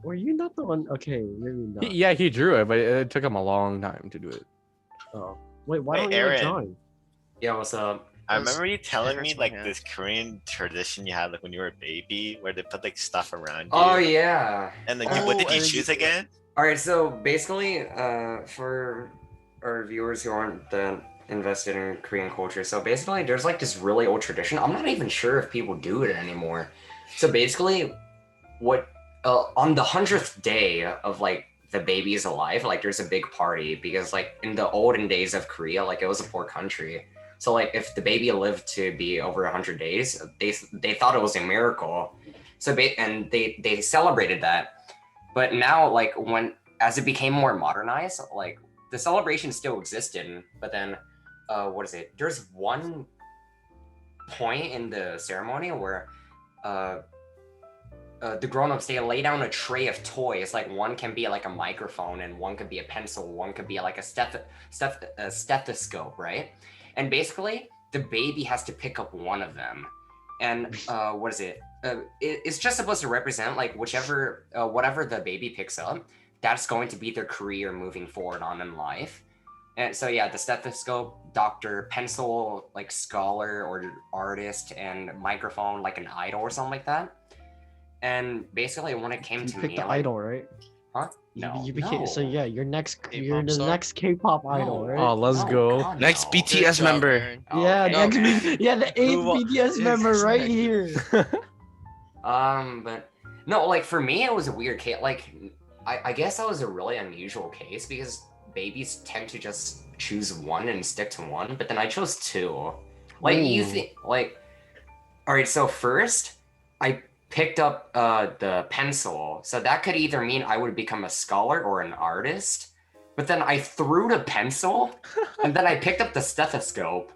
Were you not the one? Okay, maybe not. Yeah, he drew it, but it took him a long time to do it. Oh. Wait, why Hey, don't you like Aaron. drawing? Yeah, what's up? I remember you telling me hurts my like hand. this Korean tradition you had like when you were a baby, where they put like stuff around you. Oh yeah. And then what did you and choose you- again? All right, so basically, for our viewers who aren't that invested in Korean culture, so basically, there's like this really old tradition. I'm not even sure if people do it anymore. So basically, what on the 100th day of like the baby is alive, like there's a big party, because like in the olden days of Korea, like it was a poor country. So like if the baby lived to be over 100 days, they thought it was a miracle. So and they celebrated that. But now, like, as it became more modernized, like, the celebration still existed, but then, there's one point in the ceremony where, the grown-ups, they lay down a tray of toys, like, one can be, like, a microphone, and one could be a pencil, one could be, like, a stethoscope, right? And basically, the baby has to pick up one of them. And, it's just supposed to represent like whatever the baby picks up, that's going to be their career moving forward on in life. And so yeah, the stethoscope, doctor, pencil, like scholar or artist, and microphone, like an idol or something like that. And basically, when it came You to picked me, the like, idol, right? huh? No, You became so no. yeah. You're K-pop the star? next K-pop idol, No. right? Oh, let's No, go. God, Next no. BTS Good job, member. Aaron. Yeah, Okay, next okay. the eighth Move on. BTS member right Exactly. here. But no, like for me, it was a weird case. Like, I guess that was a really unusual case, because babies tend to just choose one and stick to one, but then I chose two. Like, you Ooh. think, like, all right, so first, I picked up the pencil, so that could either mean I would become a scholar or an artist, but then I threw the pencil, and then I picked up the stethoscope,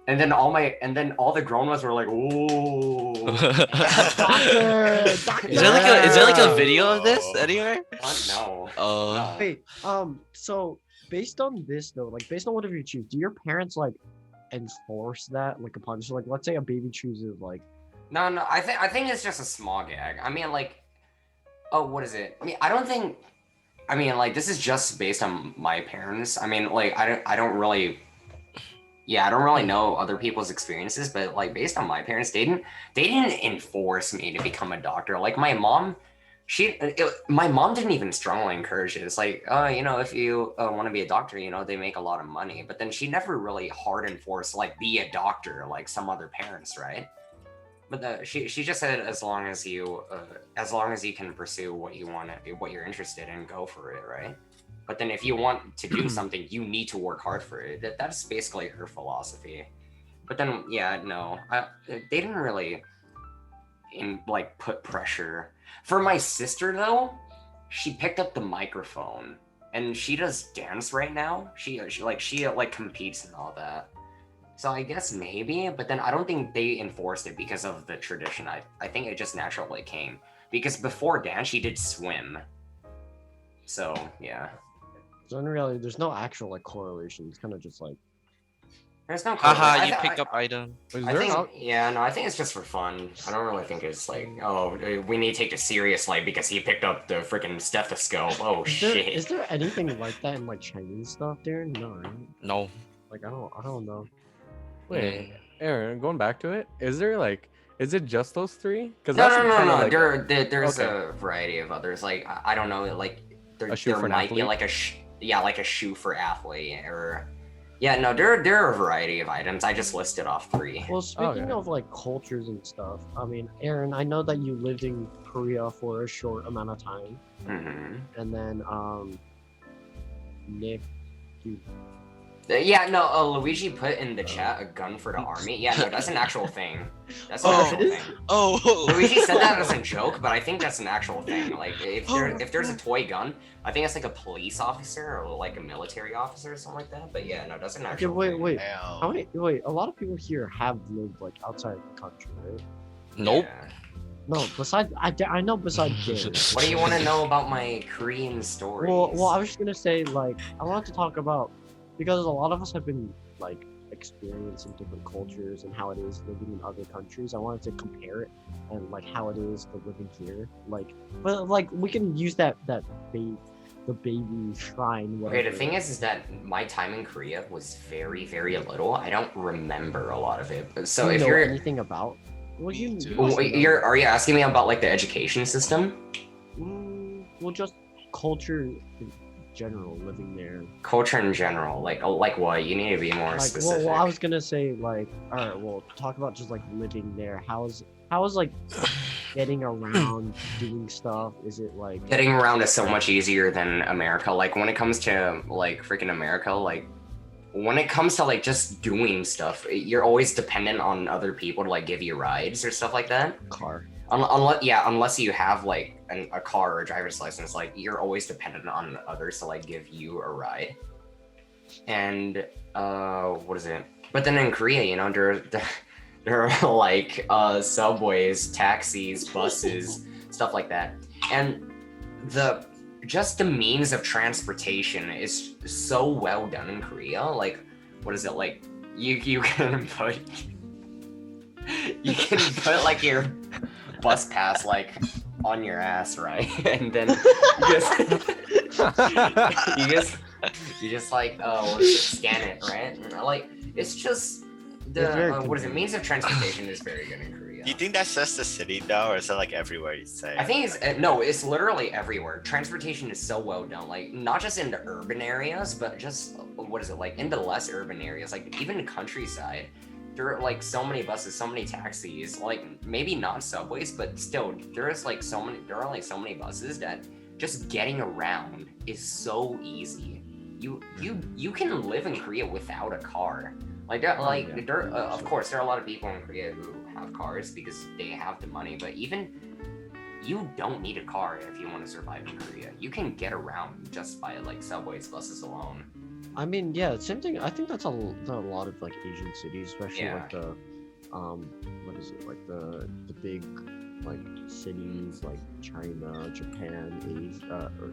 and then all the grown ones were like, "Ooh." Doctor. Is there like a Yeah. video of this anywhere? What? No. Oh. No. Wait, so based on this though, like based on whatever you choose, do your parents like enforce that like a punishment? Like, let's say a baby chooses like. No, I think it's just a small gag. I mean, like, oh, what is it? I mean, I don't think. I mean, like, this is just based on my parents. I mean, like, I don't really. Yeah, I don't really know other people's experiences, but like, based on my parents, they didn't enforce me to become a doctor. Like, my mom, my mom didn't even strongly encourage it. It's like, if you want to be a doctor, they make a lot of money. But then she never really hard enforced like be a doctor like some other parents, right? But she just said as long as you can pursue what you want to, what you're interested in, go for it, right? But then if you want to do something, you need to work hard for it. That's basically her philosophy. But then yeah, no, they didn't really put pressure. For my sister though, she picked up the microphone and she does dance right now. She competes and all that. So I guess maybe, but then I don't think they enforced it because of the tradition. I think it just naturally came. Because before dance, she did swim. So, yeah. So in reality, there's no actual like correlation. It's kind of just like. There's no. Haha, you pick up item. Is I there think, an yeah, no, I think it's just for fun. I don't really think it's like, oh, we need to take this seriously because he picked up the freaking stethoscope. Oh shit. Is there anything like that in like Chinese stuff, Darren? No, right? No. Like I don't know. Wait, Aaron, going back to it, is it just those three? Because No, like there's okay. a variety of others. Like I don't know, like A shoe there for an might be athlete? like like a shoe for athlete or yeah, no, there are a variety of items. I just listed off 3. Well, speaking Okay. of like cultures and stuff, I mean, Aaron, I know that you lived in Korea for a short amount of time, Mm-hmm. and then Nick, you Yeah, no, Luigi put in the chat a gun for the army. Yeah, no, that's an actual thing. That's an Oh. actual thing. Oh. Luigi said that as a joke, but I think that's an actual thing. Like, if there's a toy gun, I think it's like a police officer or like a military officer or something like that. But yeah, no, that's an okay, actual thing. wait. Damn. How many? Wait, a lot of people here have lived like outside the country, right? Nope. Yeah. No, besides I know besides Darren. What do you want to know about my Korean stories? Well, I was just gonna say like I wanted to talk about because a lot of us have been like experiencing different cultures and how it is living in other countries. I wanted to compare it and like how it is to living here. Like, but like we can use the baby shrine. Whatever. Okay, the thing is that my time in Korea was very, very little. I don't remember a lot of it. So Do you if know you're anything about, well, Me you too. must know. are you asking me about like the education system? Well, just culture in general, living there. Culture in general, like what? You need to be more Like, specific. well, I was gonna say like, all right, well, talk about just like living there. How's like getting around, doing stuff? Is it like Getting around is so much easier than America. Like when it comes to like freaking America, like when it comes to like just doing stuff, you're always dependent on other people to like give you rides or stuff like that. car? Unless you have like a car or a driver's license, like you're always dependent on others to like give you a ride. And what is it? But then in Korea, you know, there are like subways, taxis, buses, stuff like that. And the means of transportation is so well done in Korea. Like, what is it like? You can put like your bus pass like on your ass, right? And then you just like scan it, right? Like it's just what is it? Means of transportation is very good in Korea. Do you think that's just the city though, or is it like everywhere you say? I think it's no, it's literally everywhere. Transportation is so well done, like not just in the urban areas, but just what is it like in the less urban areas, like even the countryside. There are like so many buses, so many taxis, like maybe not subways, but still there are like so many buses that just getting around is so easy. You can live in Korea without a car. Of course there are a lot of people in Korea who have cars because they have the money, but even you don't need a car if you want to survive in Korea. You can get around just by like subways, buses alone. I mean, yeah, same thing. I think that's a lot of like Asian cities, especially Yeah. like the what is it, like the big like cities like China, Japan, Asia, or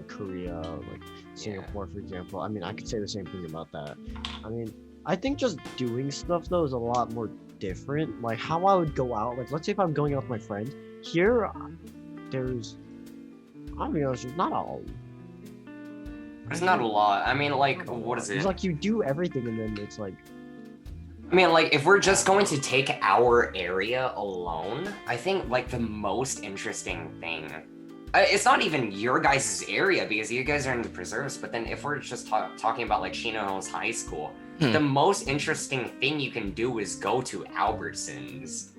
Korea, like Singapore, for example. I mean, I could say the same thing about that. I mean, I think just doing stuff though is a lot more different. Like how I would go out, like let's say if I'm going out with my friends here, there's, I'll be honest, there's not a. There's not a lot. I mean, like, what is it? It's like you do everything and then it's like. I mean, like, if we're just going to take our area alone, I think, like, the most interesting thing... it's not even your guys' area, because you guys are in the preserves, but then if we're just talking about, like, Chino Hills High School, the most interesting thing you can do is go to Albertsons.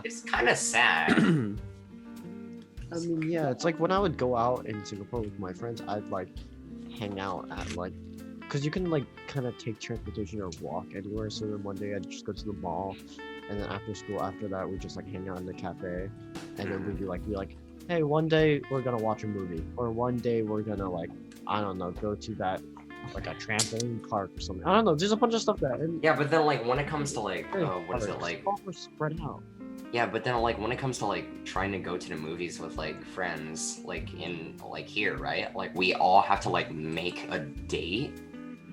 It's kind of sad. I mean, yeah, it's like when I would go out in Singapore with my friends, I'd, like, hang out at, like... Because you can, like, kind of take transportation or walk anywhere. So then one day I'd just go to the mall. And then after school, after that, we'd just, like, hang out in the cafe. And then we'd be like, hey, one day we're going to watch a movie. Or one day we're going to, like, I don't know, go to that, like, a trampoline park or something. I don't know. There's a bunch of stuff that... And, Yeah, but then, like, when it comes to, like, what is it, like... All were spread out. Yeah, but then, like, when it comes to, like, trying to go to the movies with, like, friends, like, in, like, here, right? Like, we all have to, like, make a date.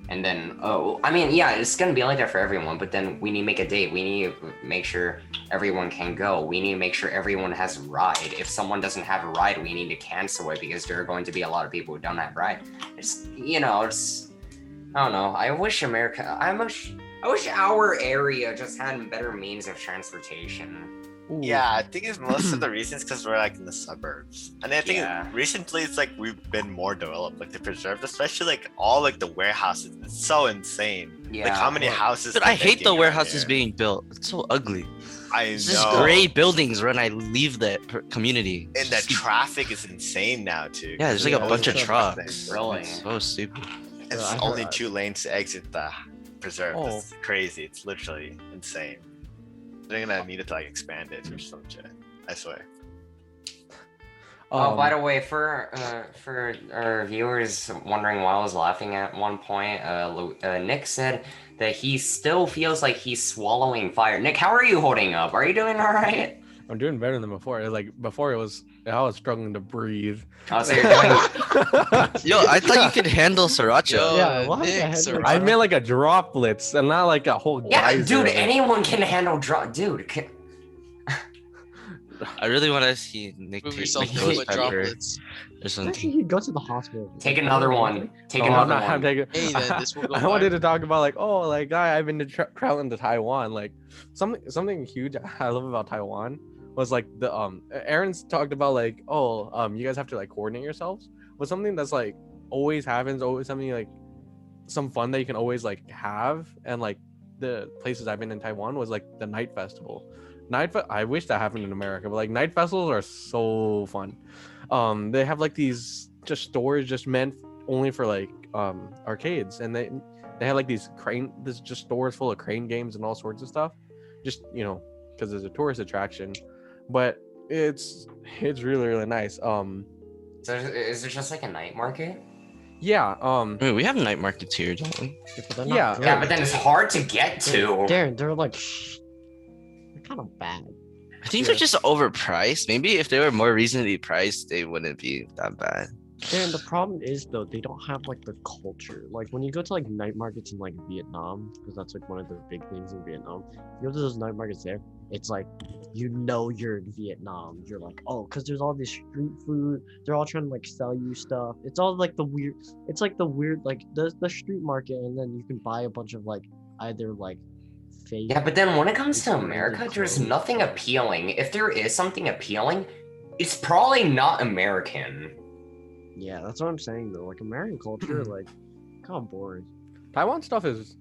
And then, I mean, yeah, it's gonna be like that for everyone, but then we need to make a date. We need to make sure everyone can go. We need to make sure everyone has a ride. If someone doesn't have a ride, we need to cancel it because there are going to be a lot of people who don't have a ride. It's, I don't know. I wish our area just had better means of transportation. Ooh. Yeah, I think it's most of the reasons because we're like in the suburbs, and I think Yeah. recently it's like we've been more developed, like the preserved, especially like all like the warehouses. It's so insane. Like Yeah. how many houses? Dude, they're I hate the making around warehouses here. being built. It's so ugly. I It's just know. gray buildings when I leave the community. And the traffic is insane now too. Yeah, there's like a Yeah, bunch of it's trucks. Really? It's so stupid. It's I only heard- 2 lanes to exit the preserve. Oh. It's crazy. It's literally insane. They're gonna need to like expand it or some shit. I swear. Oh, by the way, for our viewers wondering why I was laughing at one point, Nick said that he still feels like he's swallowing fire. Nick, how are you holding up? Are you doing all right? I'm doing better than before. Like before, I was struggling to breathe. Oh, so you're doing. Yo, I thought you could handle sriracha. Yo, Yeah, why Nick, the heck sriracha. would I meant like a droplets and not like a whole. Yeah, geyser dude, of it. anyone can handle dude. I really want to see Nick Prove take yourself like nothing ghost but pepper droplets. or Actually, something. he'd go to the hospital. Take another one. Take Oh, another I'm one. taking- Hey, then, this will go I wanted viral. to talk about like, I've been traveling to Taiwan. Like something huge I love about Taiwan was like the Aaron's talked about like, you guys have to like coordinate yourselves. But something that's like always happens, always something like some fun that you can always like have, and like the places I've been in Taiwan was like the night festival. I wish that happened in America, but like night festivals are so fun. They have like these just stores just meant only for like arcades, and they have like these just stores full of crane games and all sorts of stuff, just because it's a tourist attraction. But it's really really nice. So is there just like a night market? Yeah. Wait, we have night markets here, don't we? But they're not Yeah. good. Yeah, but then it's hard to get to. Darren, they're like, they're kind of bad. I think they're just overpriced. Maybe if they were more reasonably priced, they wouldn't be that bad. Darren, the problem is though, they don't have like the culture. Like when you go to like night markets in like Vietnam, because that's like one of the big things in Vietnam. You go to those night markets there, it's like you're in Vietnam. You're like, because there's all this street food. They're all trying to like sell you stuff. It's all like the weird like the street market, and then you can buy a bunch of like either like fake. Yeah, but then when it comes to It's America, really there's close. nothing appealing. If there is something appealing, it's probably not American. Yeah, that's what I'm saying though. Like American culture, like kind of boring. Taiwan stuff is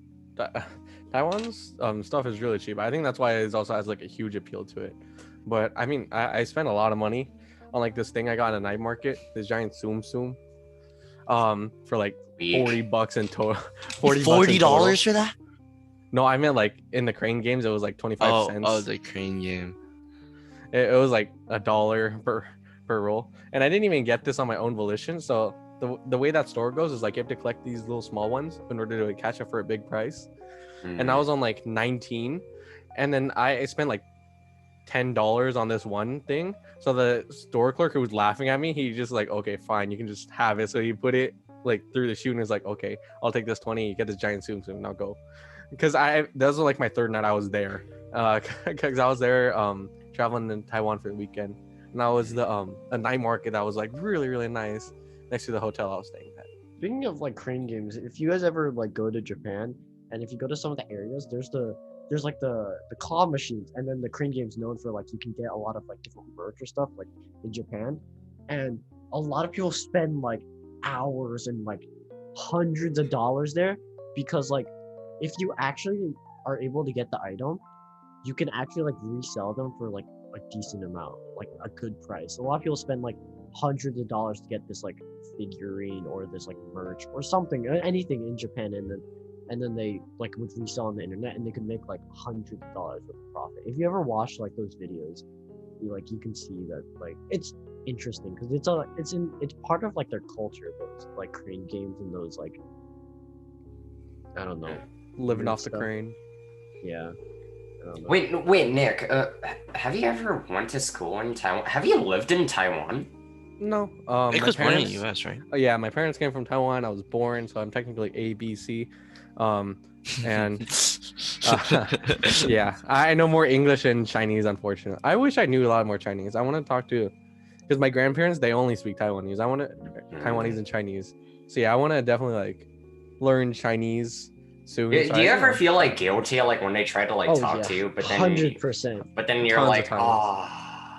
Taiwan's stuff is really cheap. I think that's why it also has like a huge appeal to it. But I mean, I spent a lot of money on like this thing I got in a night market, this giant Tsum Tsum, for like $40 in total. $40 for that? No, I meant like in the crane games, it was like 25 cents. Oh, the crane game. It was like $1 per roll, and I didn't even get this on my own volition. So the way that store goes is like you have to collect these little small ones in order to catch it for a big price. And I was on like 19, and then I spent like $10 on this one thing. So the store clerk who was laughing at me, he just like, okay, fine, you can just have it. So he put it like through the chute and is like, okay, I'll take this 20, you get this giant Tsum Tsum, and I'll go. Because that was like my third night I was there, because I was there traveling in Taiwan for the weekend, and that was the a night market that was like really really nice next to the hotel I was staying at. Speaking of like crane games, if you guys ever like go to Japan, and if you go to some of the areas, there's like the claw machines, and then the crane game's known for like you can get a lot of like different merch or stuff like in Japan, and a lot of people spend like hours and like hundreds of dollars there because like if you actually are able to get the item, you can actually like resell them for like a decent amount, like a good price. A lot of people spend like hundreds of dollars to get this like figurine or this like merch or something, anything in Japan, and then they like would resell on the internet, and they could make like hundreds of dollars worth of profit. If you ever watch like those videos, you can see that like it's interesting because it's part of like their culture, those like crane games and those like I don't know. Living Weird off the stuff. crane. Yeah. I don't know. Wait, Nick. Have you ever went to school in Taiwan? Have you lived in Taiwan? No. Nick My was born in parents. the U.S., right? Oh yeah, my parents came from Taiwan. I was born, so I'm technically ABC. And yeah, I know more English and Chinese. Unfortunately, I wish I knew a lot more Chinese. I want to talk to, because my grandparents they only speak Taiwanese. I want to Taiwanese and Chinese. So yeah, I want to definitely like learn Chinese soon. Do So you I, ever feel like guilty like when they try to like Oh talk yeah, to you, but then 100%. but then you're Tons of like, times. oh,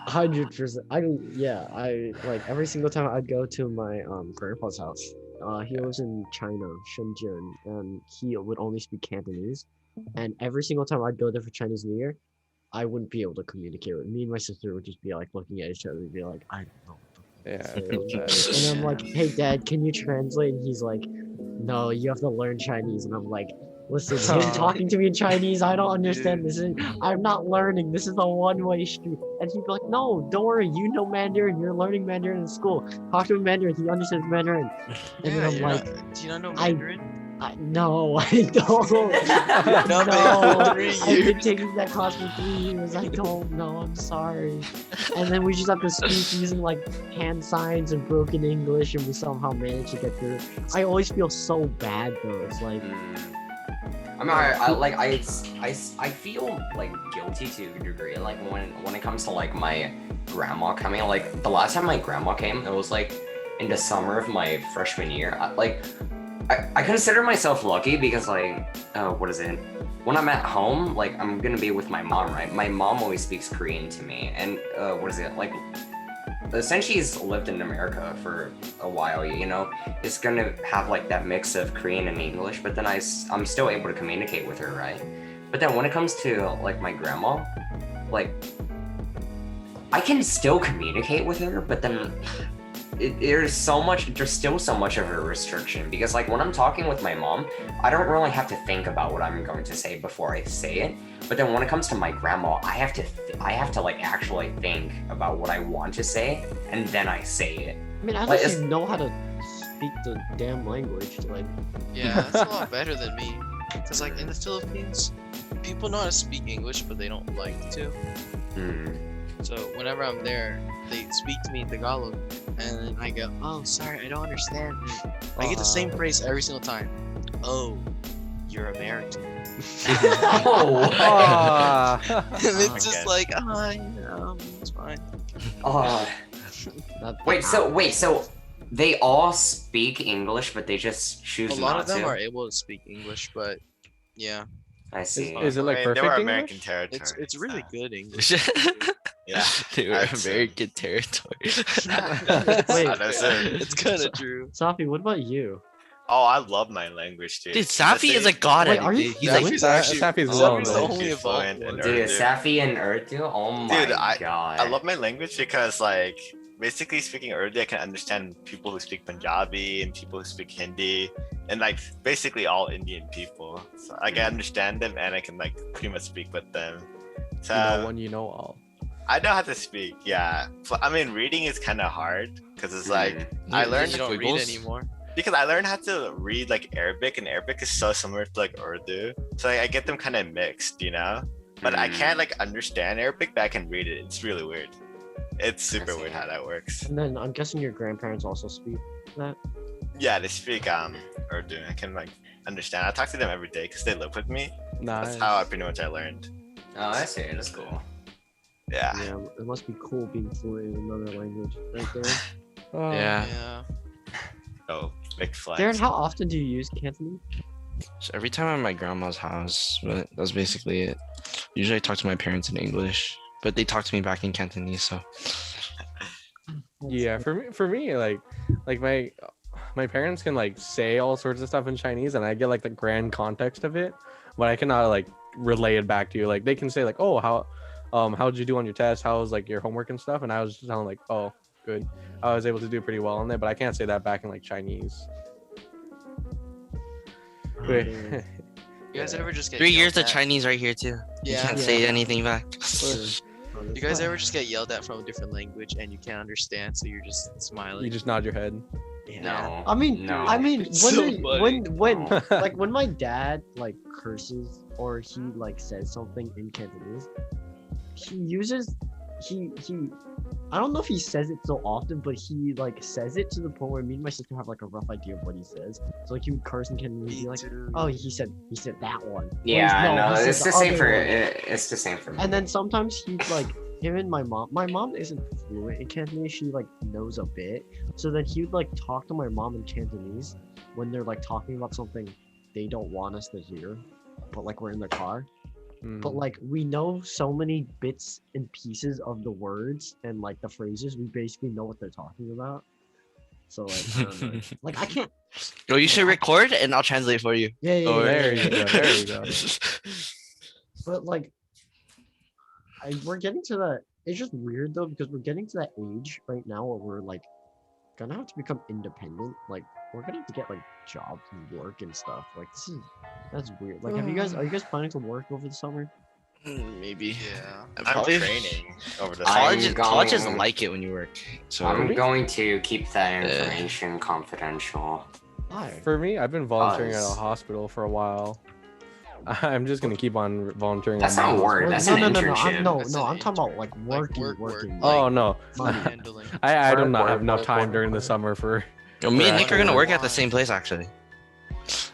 100%. I like every single time I'd go to my grandpa's house. He lives in China, Shenzhen, and he would only speak Cantonese. And every single time I'd go there for Chinese New Year, I wouldn't be able to communicate with me and my sister would just be like looking at each other and be like, I don't know. yeah, And I'm like, hey dad, can you translate? And he's like, no, you have to learn Chinese. And I'm like, listen, him talking to me in Chinese, I don't understand this. I'm not learning. This is a one-way street. And he'd be like, no, don't worry. You know Mandarin. You're learning Mandarin in school. Talk to him Mandarin. He understands Mandarin. And Yeah, then I'm you're like, do you not know Mandarin? no, I don't. No, No, but 3 I've been years. taking that class for 3 years. I don't know. I'm sorry. And then we just have to speak using like hand signs and broken English, and we somehow manage to get through. I always feel so bad though. It's like, I mean, I feel like guilty to a degree. Like when it comes to like my grandma coming, like the last time my grandma came, it was like in the summer of my freshman year. I consider myself lucky because like, what is it? When I'm at home, like I'm gonna be with my mom, right? My mom always speaks Korean to me, and what is it like? Since she's lived in America for a while, you know, it's gonna have like that mix of Korean and English, but then I'm still able to communicate with her, right? But then when it comes to like my grandma, like I can still communicate with her, but then there's still so much of a restriction because like when I'm talking with my mom, I don't really have to think about what I'm going to say before I say it. But then when it comes to my grandma, I have to like actually think about what I want to say and then I say it. I mean, at Like, least you know how to speak the damn language. Like, Yeah, that's a lot better than me. Cause like in the Philippines, people know how to speak English, but they don't like to. So whenever I'm there, they speak to me in Tagalog, and then I go, "Oh, sorry, I don't understand." And I get the same phrase every single time. Oh, you're American. Oh, And it's just like, it's fine. So they all speak English, but they just choose A lot not of them to? are able to speak English, but yeah, I see. Is it like I mean, they perfect were English? American territory. it's really so- good English. Yeah. They were I'd say. American territory. Wait. That's it. It's kind of true. Safi, what about you? Oh, I love my language, dude. Dude, Safi is a god Wait, at are it. you dude. He's like, Safi's actually- Safi's Oh, well Safi's the known. only he's fluent evolved in one. Dude, Urdu. Safi and Urdu? Oh my Dude, god. I love my language because, like, basically speaking Urdu, I can understand people who speak Punjabi and people who speak Hindi, and like basically all Indian people. So like, I understand them and I can like pretty much speak with them. So You know one, you know all. I know how to speak. Yeah, I mean, reading is kind of hard because it's like I learned You don't read Wiggles? anymore. because I learned how to read like Arabic, and Arabic is so similar to like Urdu. So like, I get them kind of mixed, you know. But I can't like understand Arabic, but I can read it. It's really weird. It's super see. weird how that works. And then I'm guessing your grandparents also speak that. Yeah, they speak Urdu. I can like understand. I talk to them every day because they live with me. Nice. That's how I pretty much I learned. Oh, I see. That's cool. Yeah. Yeah, it must be cool being fluent in another language right there. Oh, yeah. Yeah. Oh, big flex. Darren, how often do you use Cantonese? So every time I'm at my grandma's house, but that's basically it. Usually I talk to my parents in English, but they talk to me back in Cantonese, so Yeah, for me, like my parents can like say all sorts of stuff in Chinese, and I get like the grand context of it, but I cannot like relay it back to you. Like they can say like, oh, how'd you do on your test? How was like your homework and stuff? And I was just telling like, oh, good. I was able to do pretty well on it, but I can't say that back in like Chinese. Wait. You guys ever just get 3 years of yelled at? Chinese right here too. You Yeah. can't say anything back. You guys ever just get yelled at from a different language and you can't understand, so you're just You smiling? just nod your head. No. I mean, No. It's so funny. when like when my dad like curses or he like says something in Cantonese, he I don't know if he says it so often, but he like says it to the point where me and my sister have like a rough idea of what he says. So like he would curse and can be like, oh, he said that one. Yeah, no, he said it's the same other for one. it's the same for me. And then sometimes he's like him and my mom. My mom isn't fluent in Cantonese. She like knows a bit. So then he would like talk to my mom in Cantonese when they're like talking about something they don't want us to hear, but like we're in the car. But like we know so many bits and pieces of the words and like the phrases, we basically know what they're talking about. So like, I don't know. Like I can't. Yo, you should record and I'll translate for you. Yeah, yeah, Oh, yeah, there yeah, you yeah. go. There you go. But like, we're getting to that. It's just weird though because we're getting to that age right now where we're like gonna have to become independent. Like we're gonna have to get like jobs and work and stuff. Like that's weird. Like, are you guys planning to work over the summer? Maybe. Yeah. I'm Probably. training over the Colleges going- like it when you work. So I'm going to keep that information confidential. Why? For me, I've been volunteering at a Us. hospital for a while. I'm just gonna keep on volunteering. That's at my not work. hospital. That's no, an no, no, no, internship. no, That's no. an I'm talking about intern. like Like, working. work. Oh no, Money. Handling. I do not Work, have enough work, time work, during the work. summer for. Yo, me and Right. Nick are gonna work at the same place actually.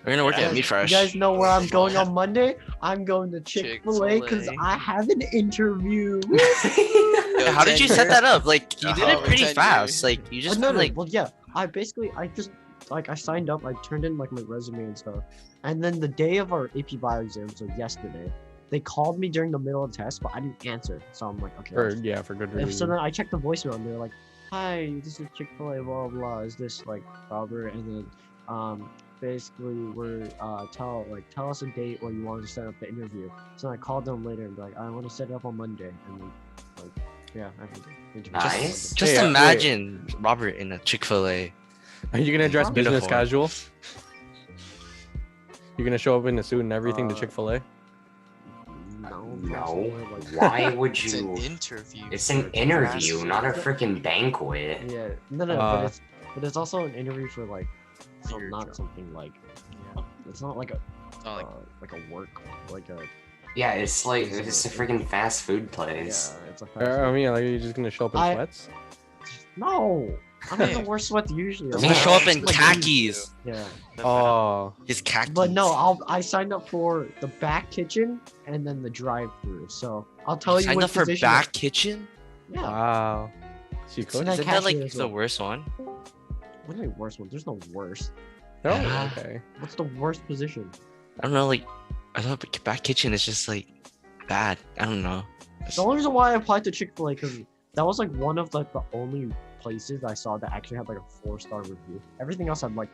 We're gonna work Yeah. at Meat You Fresh. guys know where I'm going on Monday? I'm going to Chick-fil-A because Chick-fil-A. I have an interview. Yo, how did you set that up? Like you did it Oh, pretty 10 fast. years. Like you just no, like well, yeah. I just I signed up. I turned in like my resume and stuff. And then the day of our AP Bio exam, so yesterday, they called me during the middle of the test, but I didn't answer. So I'm like, okay. For good So reason. then I checked the voicemail and they're like, "Hi, this is Chick-fil-A, blah blah blah. Is this like Robert?" And then basically we're tell us a date where you want to set up the interview. So I called them later and be like, I want to set it up on Monday. And then like yeah, I have the interview. Nice. just Hey, wait. imagine Robert in a Chick-fil-A. Are you gonna dress Uniform. business casual? You're gonna show up in a suit and everything to Uh, Chick-fil-A? No. No. Like, Why would It's an you? interview. It's for an a interview, fast not a food. freaking banquet. Yeah, no, Uh, but it's also an interview for like, Your not job. something like, Yeah. it's not like a, It's not like a work, like a, Yeah, it's like it's a freaking fast food place. yeah, it's a. I mean, like, you're just gonna show up in I- sweats? No, I'm gonna wear sweats usually. He's Yeah. gonna show up in Like, khakis. Yeah, Oh, His khakis. but no, I signed up for the back kitchen and then the drive-through. So I'll tell you Signed what up for position. back kitchen. Yeah, wow. So you And cook? I Isn't that like cashier as the well. worst one? What's the worst one? There's no worst. Oh, Yeah. okay. What's the worst position? I don't know. Like I thought back kitchen is just like bad. I don't know. The only reason why I applied to Chick-fil-A because that was like one of like the only places I saw that actually had like a 4-star review. Everything else had like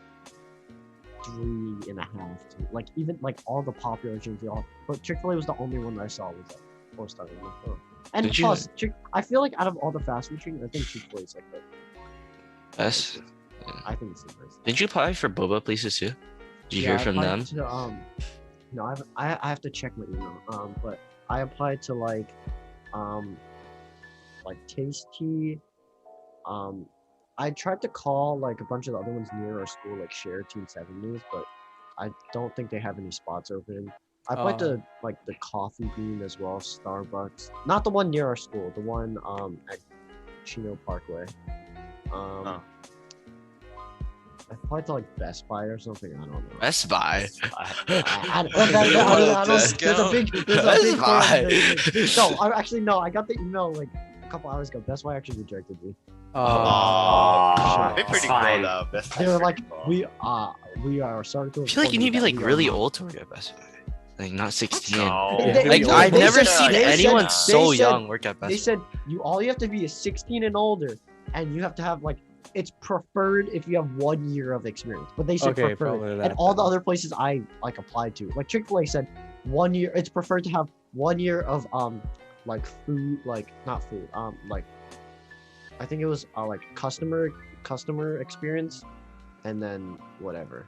3.5. Like even like all the popular chains, they all. But Chick-fil-A was the only one that I saw was like 4-star review. Oh. And Did you- plus, I feel like out of all the fast food chains, I think Chick-fil-A is like the. That's. I think it's the best. Did you apply for boba places too? Did you Yeah, hear I from applied them? To, no, I have to check my email. But I applied to like Tasty. I tried to call like a bunch of the other ones near our school, like Sheraton 70s, but I don't think they have any spots open. I applied to like the Coffee Bean as well, Starbucks. Not the one near our school, the one at Chino Parkway. Oh. I applied to like Best Buy or something. I don't know. Best Buy. There's a big Best Buy. No, I got the email like a couple hours ago. Best Buy actually rejected me. Oh, they're it's pretty fine. cool though. Best They were Buy's like, pretty cool. we are starting to. I feel like you need to be inform like that we are really not- old to work at Best Buy. Like not 16. No. They- Like they- I've they never said- seen they anyone said- so they said- young work at Best They Buy. said all you have to be is 16 and older, and you have to have like it's preferred if you have 1 year of experience. But they said Okay, preferred, probably and that all the then. other places I like applied to, like Chick-fil-A said 1 year. It's preferred to have 1 year of like food, like not food, like I think it was like customer experience, and then whatever.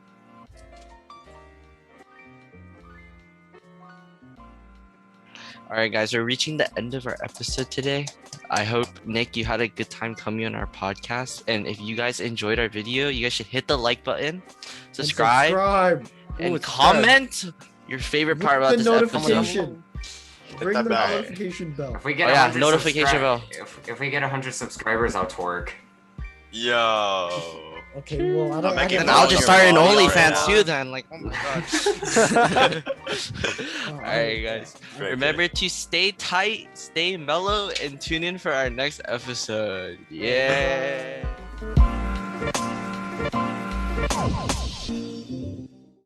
All right, guys, we're reaching the end of our episode today. I hope, Nick, you had a good time coming on our podcast. And if you guys enjoyed our video, you guys should hit the like button, subscribe, and Ooh, subscribe. comment your favorite part about the this notification. episode. Hit Ring that the bell. notification bell. If we get Oh, yeah, 100 notification bell. If we get 100 subscribers, I'll twerk. Yo. Okay, well, I don't. making Then Then I'll all just your start an body right OnlyFans now. too. Then, like, oh my god. Alright, guys. Great, Remember to stay tight, stay mellow, and tune in for our next episode. Yeah.